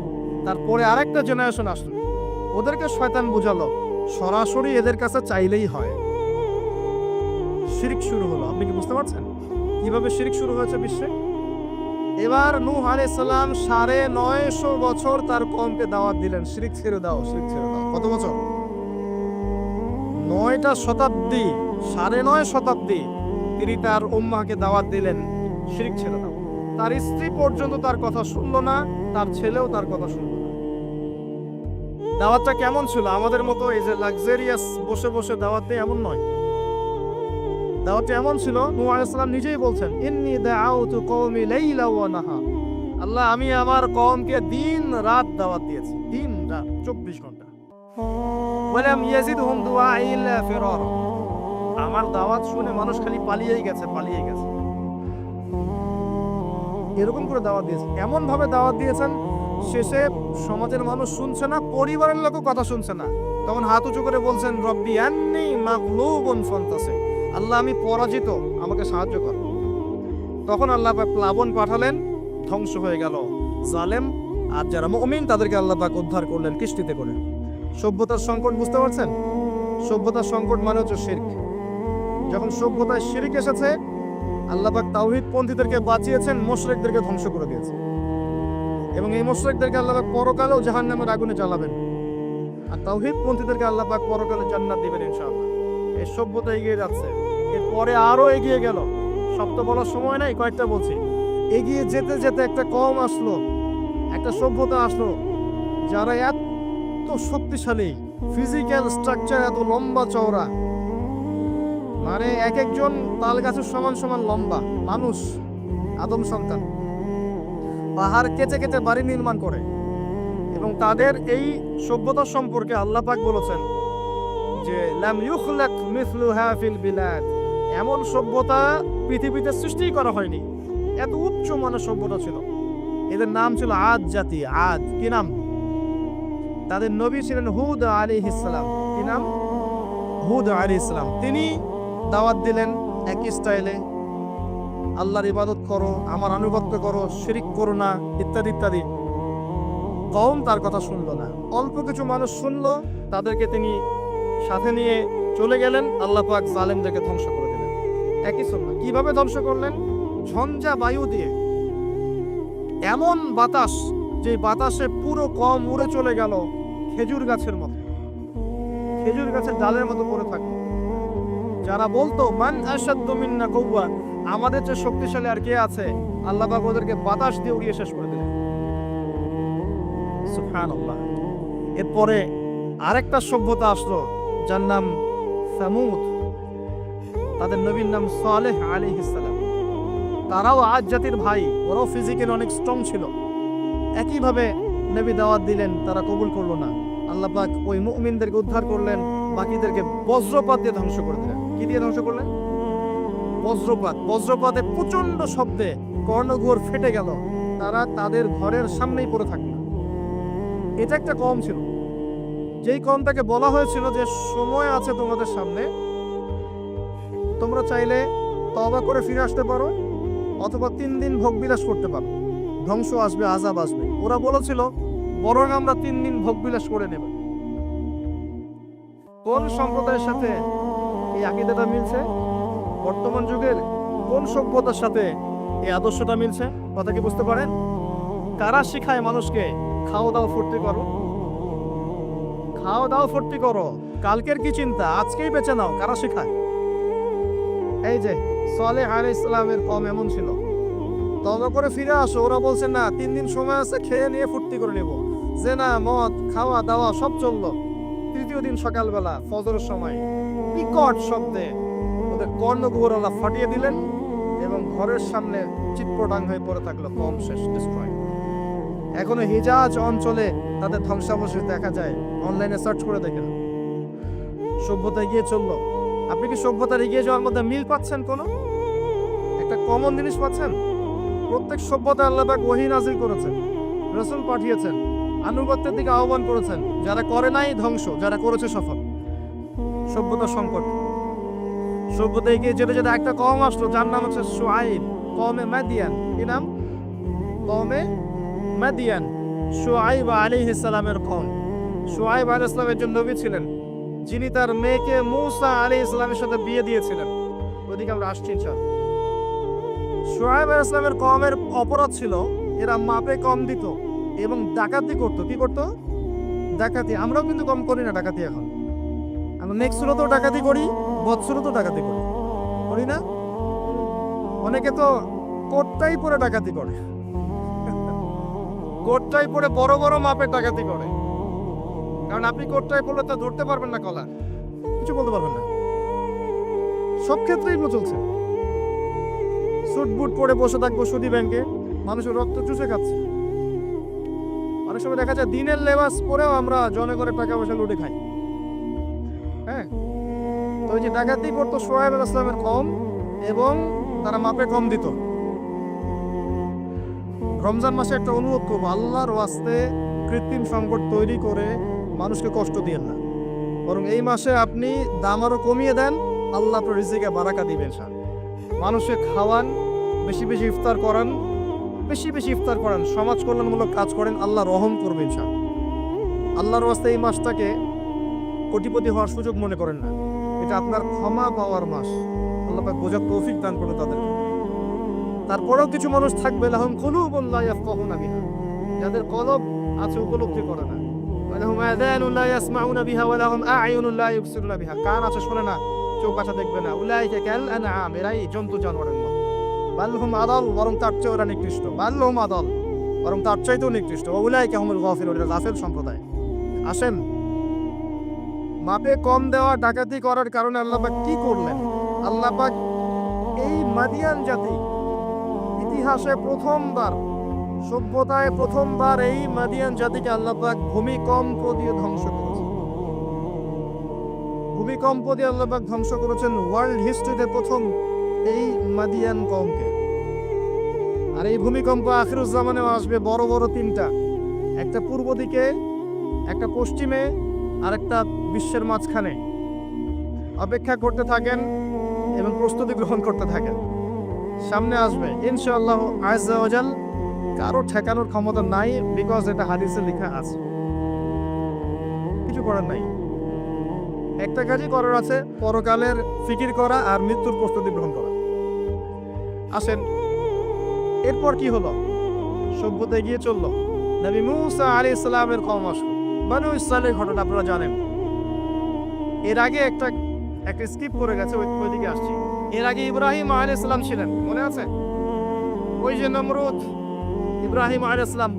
তারপরে আরেকটা জেনারেশন আসলো, ওদেরকে শয়তান বুঝালো সরাসরি এদের কাছে চাইলেই হয়। শিরক শুরু হলো। আপনি কি বুঝতে পারছেন কিভাবে শিরক শুরু হয়েছে বিশ্বে? এবার নূহ আলাইহিস সালাম 950 বছর তার কওমকে দাওয়াত দিলেন, শিরক ছেড়ে দাও, শিরক ছেড়ে দাও। কত বছর? 9টা শতাব্দী, 9.5 শতাব্দী তিনি তার উম্মাহকে দাওয়াত দিলেন, শিরক ছেড়ে দাও। তার স্ত্রী পর্যন্ত তার কথা শুনলো না, তার ছেলেও তার কথা শুনলো না। দাওয়াতটা কেমন ছিল? আমাদের মতো এই যে লাক্সারিয়াস বসে বসে দাওয়াত দেয় এমন নয়। দাওয়াতটা এমন ছিল, নূহ আলাইহিস সালাম নিজেই বলছেন, ইন্নী দাআউতু কওমি লাইলা ওয়া নাহার। আল্লাহ, আমি আমার কওমকে দিন রাত দাওয়াত দিয়েছি, দিন রাত 24 ঘন্টা। ওয়ালাম ইয়াজিদহুম দুআই ইল্লা ফিরারা। আমার দাওয়াত শুনে মানুষ খালি পালিয়েই গেছে, পালিয়েই গেছে। এরকম করে দাওয়াত দিয়েছেন, এমন ভাবে দাওয়াত দিয়েছেন, শেষে সমাজের মানুষ শুনছে না, পরিবারের লোকও কথা শুনছে না। তখন হাত উঁচু করে বলছেন, রব্বি আন্নী মাগলুবুন ফান্তাসির। আল্লাহ, আমি পরাজিত, আমাকে সাহায্য কর। তখন আল্লাহ পাক প্লাবন পাঠালেন, ধ্বংস হয়ে গেল জালেম। আর যারা মুমিন তাদেরকে আল্লাহ পাক উদ্ধার করলেন কিস্তিতে করে। সভ্যতার সংকট বুঝতে পারছেন? সভ্যতার সংকট মানে হচ্ছে শিরক। যখন সভ্যতায় শিরক এসেছে, আল্লাহ পাক তাওহীদ পন্থীদেরকে বাঁচিয়েছেন, মুশরিকদেরকে ধ্বংস করে দিয়েছে। এবং এই মুশরিকদেরকে আল্লাহ পাক পরকালেও জাহান্নামের আগুনে জ্বালাবেন, আর তাওহীদ পন্থীদেরকে আল্লাহ পাক পরকালে জান্নাত দিবেন ইনশাআল্লাহ। এই সভ্যতা এগিয়ে যাচ্ছে, এরপরে আরো এগিয়ে গেল। সব তো বলার সময় নাই, কয়েকটা বলছি। এগিয়ে যেতে যেতে একটা কওম আসলো, একটা সভ্যতা আসলো, যারা এত শক্তিশালী, ফিজিক্যাল স্ট্রাকচার এত লম্বা চওড়া, মানে এক একজন তাল গাছের সমান সমান লম্বা মানুষ, আদম সন্তান। পাহাড় কেটে কেটে বাড়ি নির্মাণ করে। এবং তাদের এই সভ্যতা সম্পর্কে আল্লাহ পাক বলেছেন যে লাম ইউখলাক মিসলুহা ফিল বিলাদ। এমন সভ্যতা পৃথিবীতে সৃষ্টি করা হয়নি, এত উচ্চ মানের সভ্যতা ছিল। এদের নাম ছিল আদ জাতি। আদ কি নাম? তাদের নবী ছিলেন হুদ আলাইহিস সালাম। কি নাম? হুদ আলাইহিস সালাম। তিনি দাওয়াত দিলেন একই স্টাইলে, আল্লাহর ইবাদত করো, আমার আনুগত্য করো, শিরিক করো না, ইত্যাদি ইত্যাদি। কওম তার কথা শুনলো না। অল্প কিছু মানুষ শুনলো, তাদেরকে তিনি সাথে নিয়ে চলে গেলেন। আল্লাহ পাক জালেমদেরকে ধ্বংস করে দিলেন। একই সুন্নাহ। কিভাবে ধ্বংস করলেন? ঝঞ্ঝা বায়ু দিয়ে। এমন বাতাস, যে বাতাসে পুরো কওম উড়ে চলে গেল খেজুর গাছের মতো, খেজুর গাছের ডালের মতো পড়ে থাকলো। যারা বলতো মান আশাদ্দু মিন্না কুওয়া, আমাদের চেয়ে শক্তিশালী আর কে আছে, আল্লাহ পাক ওদেরকে বাতাস দিয়ে উড়িয়ে শেষ করে দিলেন। সুবহানাল্লাহ। এরপরে আরেকটা সভ্যতা আসলো, যার নাম সামুদ। তাদের নবীর নাম সালেহ আলাইহিস সালাম। তারাও আজ জাতির ভাই, ওরাও ফিজিক্যালি অনেক স্ট্রং ছিল। একইভাবে নবী দাওয়াত দিলেন, তারা কবুল করলো না। আল্লাহ পাক ওই মুমিনদেরকে উদ্ধার করলেন, বাকিদেরকে বজ্রপাত দিয়ে ধ্বংস করে দিলেন। কি দিয়ে ধ্বংস করলেন? বজ্রপাত। বজ্রপাতে প্রচন্ড শব্দে কর্ণঘোর ফেটে গেল, তারা তাদের ঘরের সামনেই পড়ে থাকলো। এটা একটা কওম ছিল, যেই কওমটাকে বলা হয়েছিল যে সময় আছে তোমাদের সামনে, তোমরা চাইলে তওবা করে ফিরে আসতে পারো, অথবা 3 দিন ভোগবিলাস করতে পারো, ধ্বংস আসবে, আযাব আসবে। ওরা বলেছিল বরং আমরা 3 দিন ভোগবিলাস করে নেব। কোন সম্প্রদায়ের সাথে এই আকীদাটা মিলছে? বর্তমান যুগের কোন সভ্যতার সাথে এই আদর্শটা মিলছে? কথা কি বুঝতে পারেন? কারা শিখায় মানুষকে খাও দাও ফুর্তি করো, খাও দাও ফুর্তি করো, কালকের কি চিন্তা, আজকেই বেঁচে নাও? কারা শিখায়? এই যে সালেহ আলাইহিস সালামের কওম এমন ছিল। তওবা করে ফিরে আসো, ওরা বলছে না, 3 দিন সময় আছে, খেয়ে নিয়ে ফুর্তি করে নেব। জেনা, মদ, খাওয়া দাওয়া সব চললো। তৃতীয় দিন সকালবেলা ফজরের সময় বিকট শব্দে ওদের কর্ণকুহর আল্লাহ ফাটিয়ে দিলেন, এবং ঘরের সামনে চিৎপটাং হয়ে পড়ে থাকলো, কওম শেষ, ডিস্ট্রয়। এখনো হিজাজ অঞ্চলে তাদের ধ্বংসাবশেষ দেখা যায়, অনলাইনে সার্চ করে দেখেন। সভ্যতা এগিয়ে চললো। আপনি কি সভ্যতার এগিয়ে যাওয়ার মধ্যে মিল পাচ্ছেন? কোনো একটা কমন জিনিস পাচ্ছেন? প্রত্যেক সভ্যতা আল্লাহ পাক ওহী নাযিল করেছেন, রাসূল পাঠিয়েছেন, আনুগত্যের দিকে আহ্বান করেছেন। যারা করে নাই ধ্বংস, যারা করেছে সফল। সভ্যতা সংকট। সভ্যতা এগিয়ে যেতে যেতে একটা কওম আসলো, যার নাম হচ্ছে শুআইব, কওমে মাদিয়ান। কি নাম? কওমে মাদিয়ান। শুআইব আলাইহিস সালামের কওম। শুআইব আলাইহিস সালাম একজন নবী ছিলেন, যিনি তার মেয়েকে মূসা আলাইহিস সালামের সাথে বিয়ে দিয়েছিলেন। ওদিকে আমরা আসছি ইনশাআল্লাহ। শুআইব আলাইহিস সালামের কওমের অপরাধ ছিল, এরা মাপে কম দিত এবং ডাকাতি করত। কি করত? ডাকাতি। আমরাও কিন্তু কম করি না ডাকাতি। এখন আমরা নেক্সট সুরতেও ডাকাতি করি, বৎসুরতেও ডাকাতি করি, করি না? অনেকে তো কোটটাই পরে ডাকাতি করে, কোটটাই পরে বড় বড় মাপের ডাকাতি করে। কারণ আপনি কোটটাই পরলে তা ধরতে পারবেন না, কলা কিছু বলতে পারবেন না। সব ক্ষেত্রেই এগুলো চলছে। স্যুট বুট পরে বসে থাকবো সুদী ব্যাংকে, মানুষের রক্ত চুষে খাচ্ছে। অনেক সময় দেখা যায় দিনের লেবাস পরেও আমরা জনগণের টাকা পয়সা লুটে খাই। হ্যাঁ, তো ওই যে ডাকাতি করতো শুআইব আলাইহিস সালামের কওম, এবং তারা মাপে কম দিত। রমজান মাসে একটা অনুরোধ করবো, আল্লাহর ওয়াস্তে কৃত্রিম সংকট তৈরি করে মানুষকে কষ্ট দিয়েন না, বরং এই মাসে আপনি দাম আরো কমিয়ে দেন, আল্লাহ আপনার রিজিকে বারাকা দিবেন। মানুষকে খাওয়ান, বেশি বেশি ইফতার করান, বেশি বেশি ইফতার করান, সমাজ কল্যাণমূলক কাজ করেন, আল্লাহ রহম করবেন। আল্লাহর ওয়াস্তে এই মাসটাকে কোটিপতি হওয়ার সুযোগ মনে করেন না, এটা আপনার ক্ষমা পাওয়ার মাস। আল্লাহ পাক বোঝার তৌফিক দান করুন তাদেরকে। তারপরেও কিছু মানুষ থাকবে, লাহুম কুলুবুন লা ইয়াফকাহুনা বিহা, যাদের কলব আছে উপলব্ধি করে না, ওয়া লাহুম আযানুন লা ইয়াসমাউনা বিহা ওয়া লাহুম আ'য়ুনুন লা ইবসিরুনা বিহা, কান আছে শোনে না, চোখ আছে দেখবে না। উলাইকা কাল আনআম, এরাই জন্তু জানোয়ারের মতো। বাল হুম আদাল, বরং তার চেয়ে ওরা নিকৃষ্ট। বাল হুম আদাল, বরং তার চাইতেও নিকৃষ্ট। ওয়া উলাইকা হুমুল গাফিলুন, এরা গাফিল সম্প্রদায়। আসেন, মাপে কম দেওয়া, ডাকাতি করার কারণে আল্লাহ পাক কি করলেন? আল্লাহ পাক এই মাদিয়ান জাতি ইতিহাসে প্রথমবার, সভ্যতায় প্রথমবার এই মাদিয়ান জাতিকে আল্লাহ পাক ভূমিকম্প দিয়ে ধ্বংস করেছেন। ভূমিকম্প দিয়ে আল্লাহ পাক ধ্বংস করেছেন ওয়ার্ল্ড হিস্ট্রিতে প্রথম এই মাদিয়ান কওমকে। আর এই ভূমিকম্প আখিরুজ্জামানেও আসবে, বড় বড় 3টা, একটা পূর্ব দিকে, একটা পশ্চিমে, আর একটা বিশ্বের মাঝখানে। অপেক্ষা করতে থাকেন এবং প্রস্তুতি গ্রহণ করতে থাকেন, সামনে আসবে ইনশাআল্লাহ আজ্জা ওয়া জাল। কারো ঠেকানোর ক্ষমতা নাই, বিকজ এটা হাদিসে লেখা আছে। কিছু করার নাই। একটা কাজই করার আছে, পরকালের ফিকির করা আর মৃত্যুর প্রস্তুতি গ্রহণ করা। আসেন, এরপর কি হলো? সভ্যতা এগিয়ে চললো। নবী মুসা আলাইহিস সালামের কওম আসলো। বনু ইসরাইলের ঘটনা আপনারা জানেন। এর আগে একটা স্কিপ করে গেছে, ওইদিকে আসছি। এর আগে ইব্রাহিম আলাইহিস সালাম ছিলেন, মনে আছে? ওই যে নমরুদ, ইব্রাহিম আলাইহিস সালাম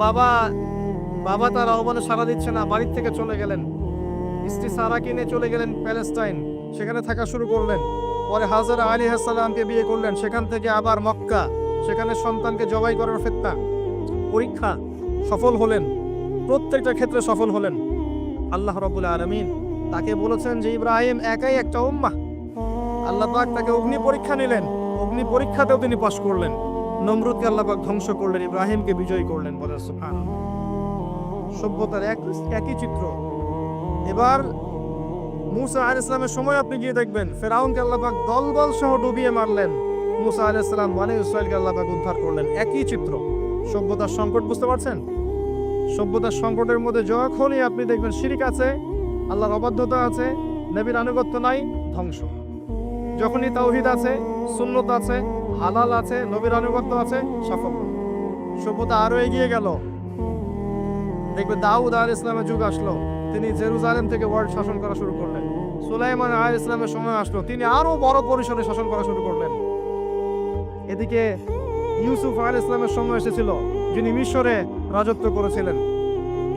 বাবা তার আহ্বানে সাড়া দিচ্ছে না, বাড়ির থেকে চলে গেলেন। স্ত্রী সারাকে নিয়ে চলে গেলেন প্যালেস্টাইন, সেখানে থাকা শুরু করলেন। পরে হাজরা আলাইহিস সালামকে বিয়ে করলেন, সেখান থেকে আবার মক্কা, সেখানে সন্তানকে জবাই করার ফিতনা। পরীক্ষা, সফল হলেন, প্রত্যেকটা ক্ষেত্রে সফল হলেন। আল্লাহ রাব্বুল আলামিন তাকে বলেছেন যে ইব্রাহিম একাই একটা উম্মাহ। আল্লাহ পাক তাকে অগ্নি পরীক্ষা নিলেন, অগ্নি পরীক্ষাতেও তিনি পাশ করলেন। নমরুদকে আল্লাহ পাক ধ্বংস করলেন, ইব্রাহিমকে বিজয়ী করলেন। বলে সুবহানাল্লাহ। সভ্যতার একই চিত্র। এবার মুসা আলাইহিস সালামের সময় আপনি গিয়ে দেখবেন ফেরাউনকে আল্লাহ পাক দলবল সহ ডুবিয়ে মারলেন। মুসা আলাইহিস সালাম বনী ইসরাইলকে আল্লাহ পাক উদ্ধার করলেন। একই চিত্র। সভ্যতার সংকট, বুঝতে পারছেন? সভ্যতার সংকটের মধ্যে যখনই আপনি দেখবেন শিরক আছে, আল্লাহর অবাধ্যতা আছে, নবীর আনুগত্য নাই, ধ্বংস। যখনই তাওহীদ আছে, সুন্নত আছে, হালাল আছে, নবীর আনুগত্য আছে, সাফল্য। সভ্যতা আরো এগিয়ে গেল। দেখবে দাউদ আলাইহিস সালামের যুগ আসলো, তিনি জেরুজালেম থেকে ওয়ার্ল্ড শাসন করা শুরু করলেন। সুলাইমান আলাইহিস সালামের সময় আসলো, তিনি আরো বড় পরিসরে শাসন করা শুরু করলেন। এদিকে ইউসুফ আলাইহিস সালামের সময় এসেছিল, যিনি মিশরে রাজত্ব করেছিলেন।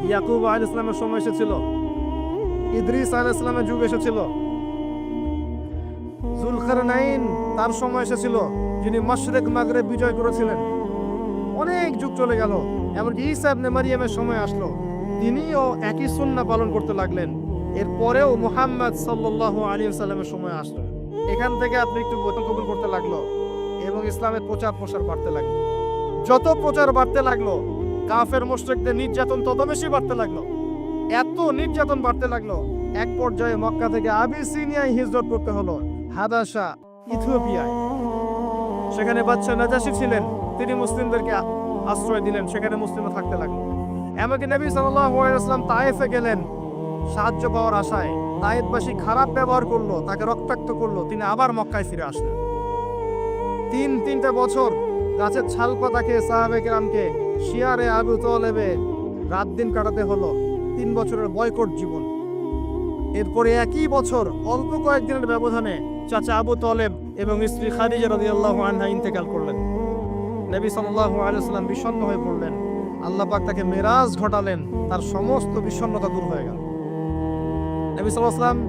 ইয়াকুব আলাইহিস সালামের সময় এসেছিল। ইদ্রিস আলাইহিস সালামের যুগ এসেছিল। যুলকারনাইন তার সময় এসেছিল, যিনি মাশরিক মাগরিব বিজয় করেছিলেন। অনেক যুগ চলে গেল, এমনকি ঈসা ইবনে মারইয়ামের সময় আসলো, তিনিও একই সুন্নাহ পালন করতে লাগলেন। এরপরেও মুহাম্মদ সাল্লাল্লাহু আলাইহি ওয়াসাল্লামের সময় আসলো। এখান থেকে আপনি একটু কবুল করতে লাগলো এবং ইসলামের প্রচার প্রসার বাড়তে লাগলো। যত প্রচার বাড়তে লাগলো, কাফের মুশরিকদের নির্যাতন তত বেশি বাড়তে লাগলো। এত নির্যাতন বাড়তে লাগলো, এক পর্যায়ে মক্কা থেকে আবিসিনিয়ায় হিজরত করতে হলো, হাবাশা, ইথিওপিয়ায়। সেখানে বাদশা নাজাশী ছিলেন, তিনি মুসলিমদেরকে আশ্রয় দিলেন, সেখানে মুসলিমরা থাকতে লাগলো। এমনকি নবী সাল্লাল্লাহু আলাইহি ওয়াসাল্লাম তায়েফে গেলেন সাহায্য পাওয়ার আশায়। তায়েফবাসী খারাপ ব্যবহার করলো, তাকে রক্তাক্ত করলো, তিনি আবার মক্কায় ফিরে আসলেন। তিনটা বছর গাছের ছাল পাতা খেয়ে সাহাবে কেরামকে শিয়ারে আবু তলেবে রাত দিন কাটাতে হলো। 3 বছরের বয়কট জীবন। এরপরে একই বছর অল্প কয়েকদিনের ব্যবধানে চাচা আবু তলেব এবং স্ত্রী খাদিজা রাদিয়াল্লাহু আনহা ইন্তেকাল করলেন। নবী সাল্লাল্লাহু আলাইহি ওয়াসাল্লাম বিষণ্ণ হয়ে পড়লেন। আল্লাহ পাক তাকে মেরাজ ঘটালেন, তার সমস্ত বিষণ্ণতা দূর হয়ে গেল। নবী সাল্লাল্লাহু আলাইহি ওয়াসাল্লাম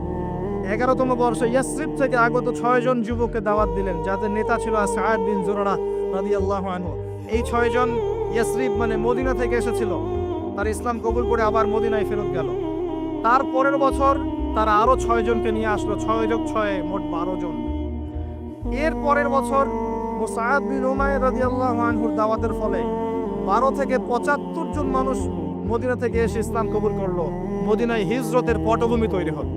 11তম বর্ষে ইয়াসরিব থেকে আগত 6 জন যুবককে দাওয়াত দিলেন, যাদের নেতা ছিল সাআদ বিন জুরারা রাদিয়াল্লাহু আনহু। এই 6 জন ইয়াসরিব মানে মদিনা থেকে এসেছিল, তার ইসলাম কবুল করে আবার মদিনায় ফেরত গেল। তার পরের বছর তারা আরো 6 জনকে নিয়ে আসলো, 6 যোগ 6 মোট 12 জন। এর পরের বছর মুসআব বিন উমাইর রাদিয়াল্লাহু আনহুর দাওয়াতের ফলে 12 থেকে 75 জন মানুষ মদিনা থেকে এসে ইসলাম কবুল করলো। মদিনায় হিজরতের পটভূমি তৈরি হল।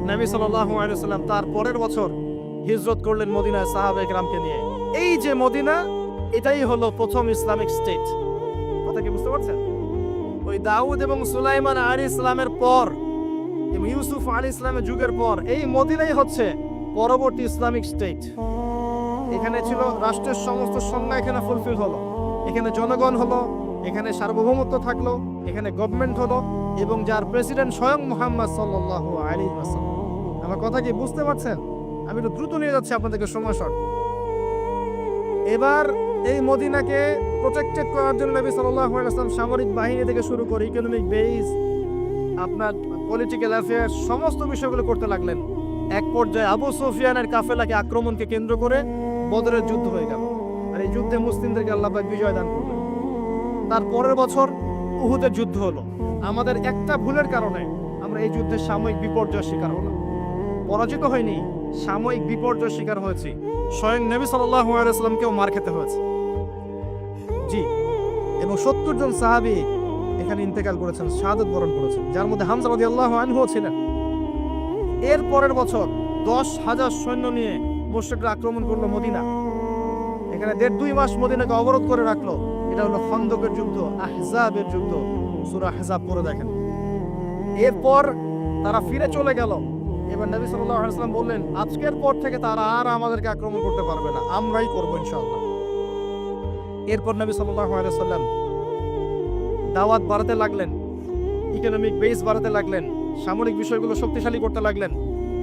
নবী সাল্লাল্লাহু আলাইহি ওয়াসাল্লাম তার পরের বছর হিজরত করলেন মদিনায় সাহাবায়ে কেরামকে নিয়ে। এই যে মদিনা, এটাই হলো প্রথম ইসলামিক স্টেট। কথা কি বুঝতে পারছেন? ওই দাউদ এবং সুলাইমান আলাইহিস সালামের পর এবং ইউসুফ আলাইহিস সালামের যুগের পর এই মদিনাই হচ্ছে পরবর্তী ইসলামিক স্টেট। এখানে ছিল রাষ্ট্রের সমস্ত সংজ্ঞা, এখানে ফুলফিল হলো। এখানে জনগণ হলো, এখানে সার্বভৌমত্ব থাকলো, এখানে গভর্নমেন্ট হলো এবং যার প্রেসিডেন্ট স্বয়ং মুহাম্মদ সাল্লাল্লাহু আলাইহি ওয়াসাল্লাম। আমার কথা কি বুঝতে পারছেন? আমি একটু দ্রুত নিয়ে যাচ্ছি আপনাদেরকে, সময় শর্ট। এবার এই মদিনাকে প্রোটেক্টেড করার জন্য নবী সাল্লাল্লাহু আলাইহি ওয়াসাল্লাম সামরিক বাহিনী থেকে শুরু করে ইকোনমিক বেস, আপনার পলিটিক্যাল অ্যাফেয়ার্স, সমস্ত বিষয়গুলো করতে লাগলেন। এক পর্যায়ে আবু সুফিয়ানের কাফেলাকে আক্রমণকে কেন্দ্র করে বদরের যুদ্ধ হয়ে গেল, আর এই যুদ্ধে মুসলিমদেরকে আল্লাহ পাক বিজয় দান করলেন। তার পরের বছর উহুদের যুদ্ধ হলো। আমাদের একটা ভুলের কারণে আমরা এই যুদ্ধে সাময়িক বিপর্যয়ের শিকার হলাম। পরাজিত হয়নি, সাময়িক বিপর্যয়ের শিকার হয়েছি। স্বয়ং নবী সাল্লাল্লাহু আলাইহি ওয়াসাল্লামকেও মার খেতে হয়েছে। জি, এবং 70 জন সাহাবী এখানে ইন্তেকাল করেছেন, শাহাদাত বরণ করেছেন, যার মধ্যে হামজা রাদিয়াল্লাহু আনহু ছিলেন। এর পরের বছর 10,000 সৈন্য নিয়ে মুশরিকরা আক্রমণ করলো মদিনা। এখানে 1.5-2 মাস মদিনাকে অবরোধ করে রাখলো। এটা হলো খন্দকের যুদ্ধ, আহজাবের যুদ্ধ। সূরা আহজাব পড়ে দেখেন। এরপর তারা ফিরে চলে গেল। এবার নবী সাল্লাল্লাহু আলাইহি ওয়াসাল্লাম বললেন, আজকের পর থেকে তারা আর আমাদেরকে আক্রমণ করতে পারবে না, আমরাই করবো ইনশাআল্লাহ। এরপর নবী সাল্লাল্লাহু আলাইহি ওয়াসাল্লাম দাওয়াত বাড়াতে লাগলেন, ইকোনমিক বেস বাড়াতে লাগলেন, সামরিক বিষয়গুলো শক্তিশালী করতে লাগলেন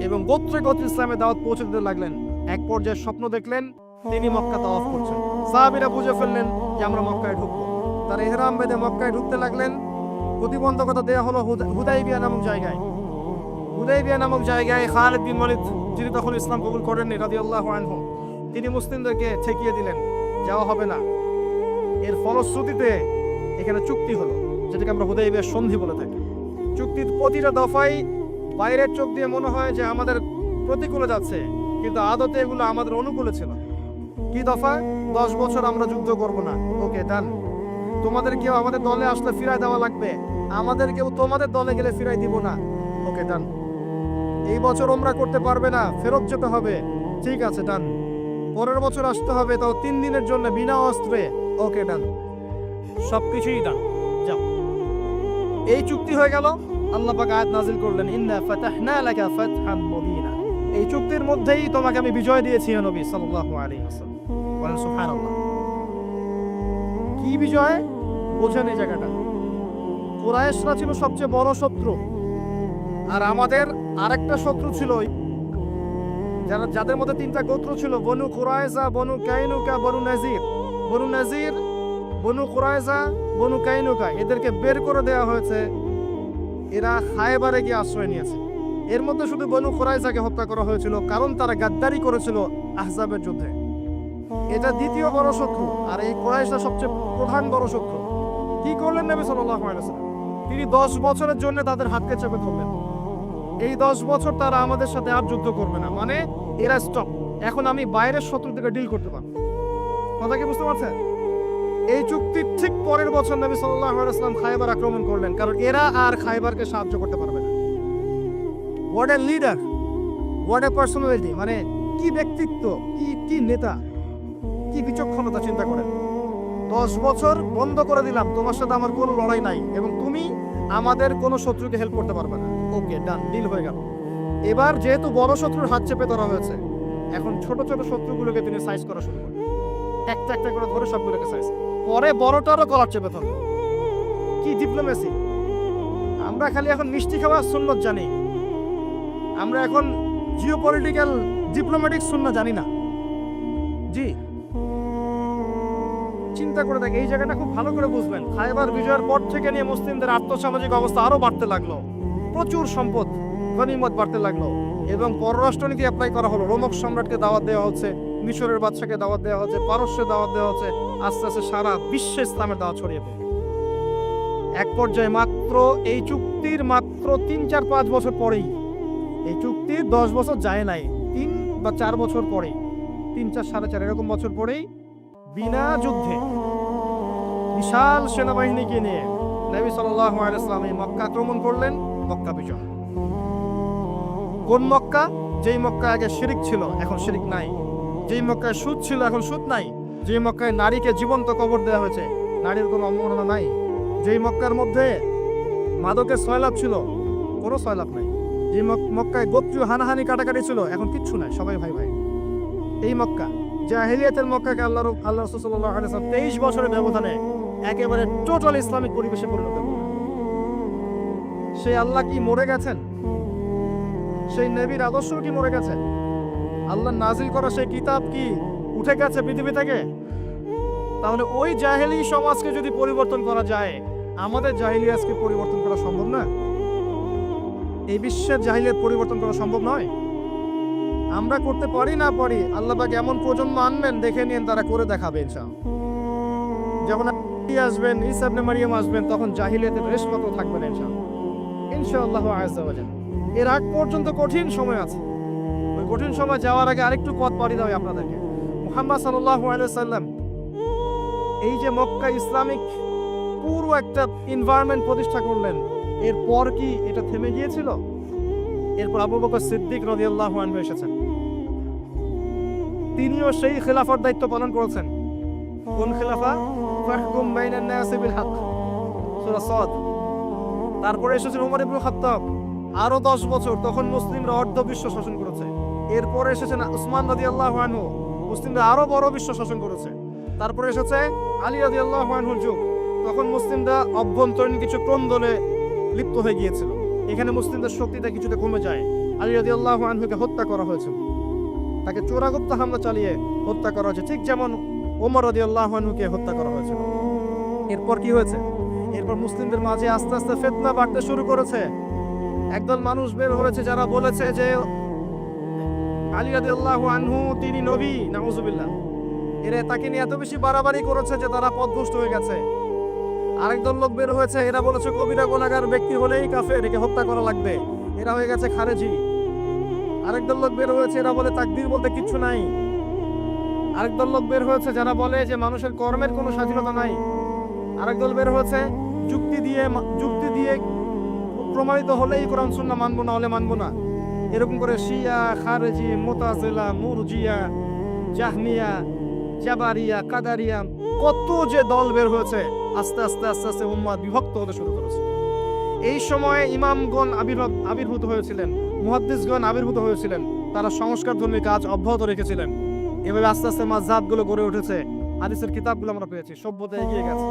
এবং গোত্রে গোত্রে ইসলামের দাওয়াত পৌঁছে দিতে লাগলেন। এক পর্যায়ে স্বপ্ন দেখলেন তিনি মক্কা তাওয়াফ করছেন। সাহাবীরা বুঝে ফেললেন যে আমরা মক্কায় ঢুকবো। তারা ইহরাম বেঁধে মক্কায় ঢুকতে লাগলেন। প্রতিবন্ধকতা দেওয়া হলো হুদাইবিয়া নামক জায়গায়। হুদাইবিয়া নামক জায়গায় খালিদ বিন ওয়ালিদ, যিনি তখন ইসলাম কবুল করেননি রাদিয়াল্লাহু আনহু, তিনি মুসলিমদেরকে ঠেকিয়ে দিলেন, যাওয়া হবে না। এর ফলশ্রুতিতে এখানে চুক্তি হলো, যেটাকে আমরা হুদাইবিয়ার সন্ধি বলে থাকি। চুক্তির প্রতিটা দফায় বাইরের চোখ দিয়ে মনে হয় যে আমাদের প্রতিকূলে যাচ্ছে, কিন্তু আদতে এগুলো আমাদের অনুকূলে ছিল। কি দফা? 10 বছর আমরা যুদ্ধ করব না। ওকে ডান। তোমাদের কেউ আমাদের দলে আসলে ফিরাই দেওয়া লাগবে, আমাদের কেউ তোমাদের দলে গেলে ফিরাই দিব না। ওকে ডান। এই বছর ওমরা করতে পারবে না, ফেরত যেতে হবে। ঠিক আছে ডান। পরের বছর আসতে হবে, তাও 3 দিনের জন্য বিনা অস্ত্রে। ওকে ডান। সবকিছুই ডান, যাও। এই চুক্তি হয়ে গেল। আল্লাহ পাক আয়াত নাযিল করলেন, ইন্না ফাতাহনা লাকা ফাতহান মুবিনা। এই চুক্তির মধ্যেই তোমাকে আমি বিজয় দিয়েছি হে নবী সাল্লাল্লাহু আলাইহি ওয়াসাল্লাম। বলেন সুবহানাল্লাহ। কি বিজয়? বোঝেন এই জায়গাটা। কুরাইশরা ছিল সবচেয়ে বড় শত্রু, আর আমাদের আরেকটা শত্রু ছিল যাদের মধ্যে 3টা গোত্র ছিল, বনু কুরাইজা, বনু কাইনুকা, বনু নাজির। বনু নাজির, বনু কুরাইজা, বনু কাইনুকা, এদেরকে বের করে দেওয়া হয়েছে। এরা খায়বারে গিয়ে আশ্রয় নিয়েছে। এর মধ্যে শুধু বনু কুরাইজাকে হত্যা করা হয়েছিল, কারণ তারা গাদ্দারি করেছিল আহজাবের যুদ্ধে। এটা দ্বিতীয় বড় শত্রু, আর এই কুরাইশরা সবচেয়ে প্রধান বড় শত্রু। কি করলেন নবী সাল্লাল্লাহু আলাইহি ওয়াসাল্লাম? তিনি 10 বছরের জন্য তাদের হাতকে চেপে ধরলেন। এই 10 বছর তারা আমাদের সাথে আর যুদ্ধ করবে না, মানে এরা স্টপ। এখন আমি বাইরের শত্রু থেকে ডিল করতে পারবো। কথা কি বুঝতে পারছেন? এই চুক্তির ঠিক পরের বছর নবী সাল্লাল্লাহু আলাইহি ওয়াসাল্লাম খায়বার আক্রমণ করলেন, কারণ এরা আর খায়বারকে সাহায্য করতে পারবে না। What a leader, what a personality, মানে কি ব্যক্তিত্ব, কি নেতা, কি বিচক্ষণতা, চিন্তা করেন। 10 বছর বন্ধ করে দিলাম, তোমার সাথে আমার কোনো লড়াই নাই এবং তুমি আমাদের কোনো শত্রুকে হেল্প করতে পারবে না। ওকে ডান, ডিল হয়ে গেল। এবার যেহেতু বড় শত্রুর হাত চেপে ধরা হয়েছে, এখন ছোট ছোট শত্রুগুলোকে তিনি সাইজ করা শুরু করলেন। একটা একটা করে ধরে সবগুলোকে সাইজ, পরে বড়টারও কলার চেপে ধরল। কি ডিপ্লোমেসি! আমরা খালি এখন মিষ্টি খাওয়া সুন্নত জানি, আমরা এখন জিওপলিটিক্যাল ডিপ্লোম্যাটিক সুন্নাত জানি না। জি, চিন্তা করে দেখ, এই জায়গাটা খুব ভালো করে বুঝবেন। খায়বার বিজয়ের পর থেকে নিয়ে মুসলিমদের আর্থসামাজিক অবস্থা আরো বাড়তে লাগলো, প্রচুর সম্পদ গনিমত বাড়তে লাগলো এবং পররাষ্ট্রনীতি অ্যাপ্লাই করা হলো। রোমক সম্রাটকে দাওয়াত দেওয়া হচ্ছে, মিশরের বাদশাকে দাওয়াত দেওয়া হচ্ছে, পারস্যে দাওয়াত দেওয়া হচ্ছে। আস্তে আস্তে সারা বিশ্বে ইসলামের দাওয়াত ছড়িয়ে পড়ে। এক পর্যায়ে মাত্র এই চুক্তির 3-4-5 বছর পরেই, এই চুক্তির 10 বছর যায় নাই, 3 বা 4 বছর পরে, 3-4 4.5 এরকম বছর পরেই বিনা যুদ্ধে বিশাল সেনাবাহিনীকে নিয়ে নবী সাল্লাল্লাহু আলাইহি ওয়াসাল্লাম মক্কা আক্রমণ করলেন। মক্কা বিজয়। কোন মক্কা? যেই মক্কা আগে শিরিক ছিল, এখন শিরিক নাই। যেই মক্কায় সুদ ছিল, এখন সুদ নাই। যেই মক্কায় নারীকে জীবন্ত কবর দেওয়া হয়েছে, নারীর কোনো অবমাননা নাই। যেই মক্কার মধ্যে মাদকের সয়লাভ ছিল, কোনো সয়লাভ নাই। যে মক্কায় গোত্রীয় হানাহানি কাটাকাটি ছিল, এখন কিচ্ছু নাই, সবাই ভাই ভাই। এই মক্কা, জাহেলিয়াতের মক্কাকে আল্লাহ রাসূল সাল্লাল্লাহু আলাইহি ওয়াসাল্লাম 23 বছরের ব্যবধানে একেবারে টোটাল ইসলামিক পরিবেশে পরিণত করলেন। সেই আল্লাহ কি মরে গেছেন? সেই নবীর আদর্শ কি মরে গেছে? আল্লাহ নাজিল করা সেই কিতাব কি উঠে গেছে পৃথিবী থেকে? তাহলে ওই জাহেলি সমাজকে যদি পরিবর্তন করা যায়, আমাদের জাহেলিয়াতকে পরিবর্তন করা সম্ভব না? এই বিশ্বের জাহেলিয়াত পরিবর্তন করা সম্ভব নয়। আমরা করতে পারি না পারি, আল্লাহ পাক এমন প্রজন্ম আনবেন, দেখে নিন তারা করে দেখাবে ইনশাআল্লাহ। যখন আসবেন, ঈসা ইবনে মারিয়াম আসবেন, তখন জাহিলিয়াতের রেশমাত্র থাকবে না ইনশাআল্লাহ আযজা ওয়া জাল। এর আগ পর্যন্ত কঠিন সময় আছে। ওই কঠিন সময় যাওয়ার আগে আরেকটু পথ পাড়ি দাও আপনাদেরকে। মুহাম্মদ সাল্লাল্লাহু আলাইহি ওয়াসাল্লাম এই যে মক্কা ইসলামিক পুরো একটা এনভায়রনমেন্ট প্রতিষ্ঠা করলেন, এরপর কি এটা থেমে গিয়েছিল? এরপর আবু বকর সিদ্দিক রাদিয়াল্লাহু আনহু এসেছেন, তিনিও সেই খেলাফার দায়িত্ব পালন করেছেন। কোন খেলাফা? ফাহকুম বাইনান নাসি বিল হক, সূরা সাদ। তারপরে এসেছেন ওমর ইবনে খাত্তাব, আরো 10 বছর, তখন মুসলিমরা অর্ধ বিশ্ব শাসন করেছে। এরপরে এসেছেন উসমান রাদিয়াল্লাহু আনহু, মুসলিমরা আরো বড় বিশ্ব শাসন করেছে। তারপরে এসেছে আলী রাদিয়াল্লাহু আনহুর যুগ, তখন মুসলিমরা অভ্যন্তরীণ কিছু ক্রন্দনে লিপ্ত হয়ে গিয়েছিল। এখানে মুসলিমদের শক্তিটা কিছুটা কমে যায়। আলী রাদিয়াল্লাহু আনহুকে হত্যা করা হয়েছে, তাকে চোরাগুপ্ত হামলা চালিয়ে হত্যা করা হয়েছে, ঠিক যেমন ওমর রাদিয়াল্লাহু আনহুকে হত্যা করা হয়েছিল। এরপর কি হয়েছে? এরপর মুসলিমদের মাঝে আস্তে আস্তে ফিতনা বাড়তে শুরু করেছে। একদল মানুষ বের হয়েছে যারা বলেছে যে আলী রাদিয়াল্লাহু আনহু তিনি নবী, নাউজুবিল্লাহ। এরা তাকে নিয়ে এত বেশি বাড়াবাড়ি করেছে যে তারা পথভ্রষ্ট হয়ে গেছে। আরেকদল লোক বের হয়েছে, এরা বলেছে কবিরা গুনাহগার ব্যক্তি হলেই কাফের, একে হত্যা করা লাগবে, এরা হয়ে গেছে খারেজি। আরেকদল লোক বের হয়েছে, এরা বলে তাকদীর বলতে কিচ্ছু নাই। আরেকদল লোক বের হয়েছে যারা বলে যে মানুষের কর্মের কোনো স্বাধীনতা নাই। আরেকদল বের হয়েছে যুক্তি দিয়ে প্রমাণিত হলেই কোরআন সুন্নাহ মানবো, না হলে মানবো না। এরকম করে শিয়া, খারেজি, মুতাজিলা, মুরজিয়া, জাহমিয়া, জাবারিয়া, কাদারিয়া, কত যে দল বের হয়েছে। আস্তে আস্তে আস্তে আস্তে উম্মাহ বিভক্ত হতে শুরু করেছে। এই সময়ে ইমামগণ আবির্ভূত হয়েছিলেন, মুহাদ্দিসগণ আবির্ভূত হয়েছিলেন, তারা সংস্কারধর্মী কাজ অব্যাহত রেখেছিলেন। এভাবে আস্তে আস্তে মাযহাবগুলো গড়ে উঠেছে, হাদিসের কিতাবগুলো আমরা পেয়েছি, সভ্যতা এগিয়ে গেছে।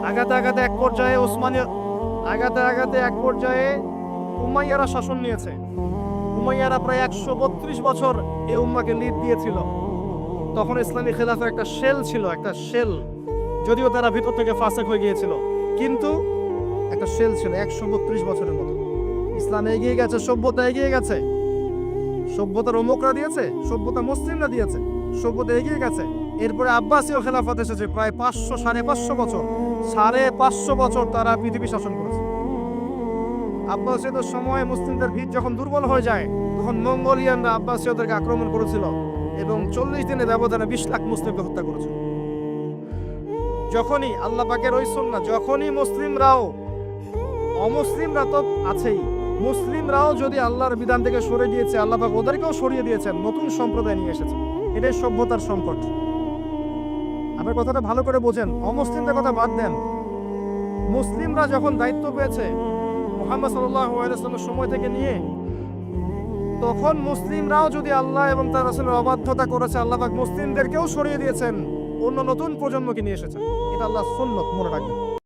আগাতে আগাতে এক পর্যায়ে উমাইয়ারা শাসন নিয়েছে। উমাইয়ারা প্রায় 132 বছর এই উম্মাহকে লিড দিয়েছিল। তখন ইসলামী খেলাফের একটা শেল, যদিও তারা ভিতর থেকে ফাসেক হয়ে গিয়েছিল, কিন্তু একটা শেল ছিল 132 বছরের মতো। ইসলাম এগিয়ে গেছে, সভ্যতা এগিয়ে গেছে। সভ্যতার অমুকরা দিয়েছে, সভ্যতা মুসলিমরা দিয়েছে, সভ্যতা এগিয়ে গেছে। এরপরে আব্বাসীয় খেলাফত এসেছে, প্রায় 500-550 বছর, 550 বছর তারা পৃথিবী শাসন করেছে। আব্বাসীয়দের সময় মুসলিমদের ভিত যখন দুর্বল হয়ে যায়, তখন মঙ্গোলিয়ানরা আব্বাসীয়দেরকে আক্রমণ করেছিল এবং 40 দিনের ব্যবধানে 20 লাখ মুসলিমকে হত্যা করেছিল। যখনই আল্লাহ পাকের ওই সুন্নাহ, যখনই অমুসলিমরা তো আছেই, মুসলিমরাও যদি আল্লাহর বিধান থেকে সরে দিয়েছে, আল্লাহ পাক ওদেরকেও সরিয়ে দিয়েছেন, নতুন সম্প্রদায় নিয়ে এসেছে। এটাই সভ্যতার সংকট। আপনার কথাটা ভালো করে বোঝেন, অমুসলিমদের কথা বাদ দেন। মুসলিমরা যখন দায়িত্ব পেয়েছে মুহাম্মদ সাল্লাল্লাহু আলাইহি ওয়াসাল্লামের সময় থেকে নিয়ে, তখন মুসলিমরাও যদি আল্লাহ এবং তার রাসূলের অবাধ্যতা করেছে, আল্লাহ পাক মুসলিমদেরকেও সরিয়ে দিয়েছেন, অন্য নতুন প্রজন্মকে নিয়ে এসেছেন। এটা আল্লাহর সুন্নাত, মনে রাখবেন।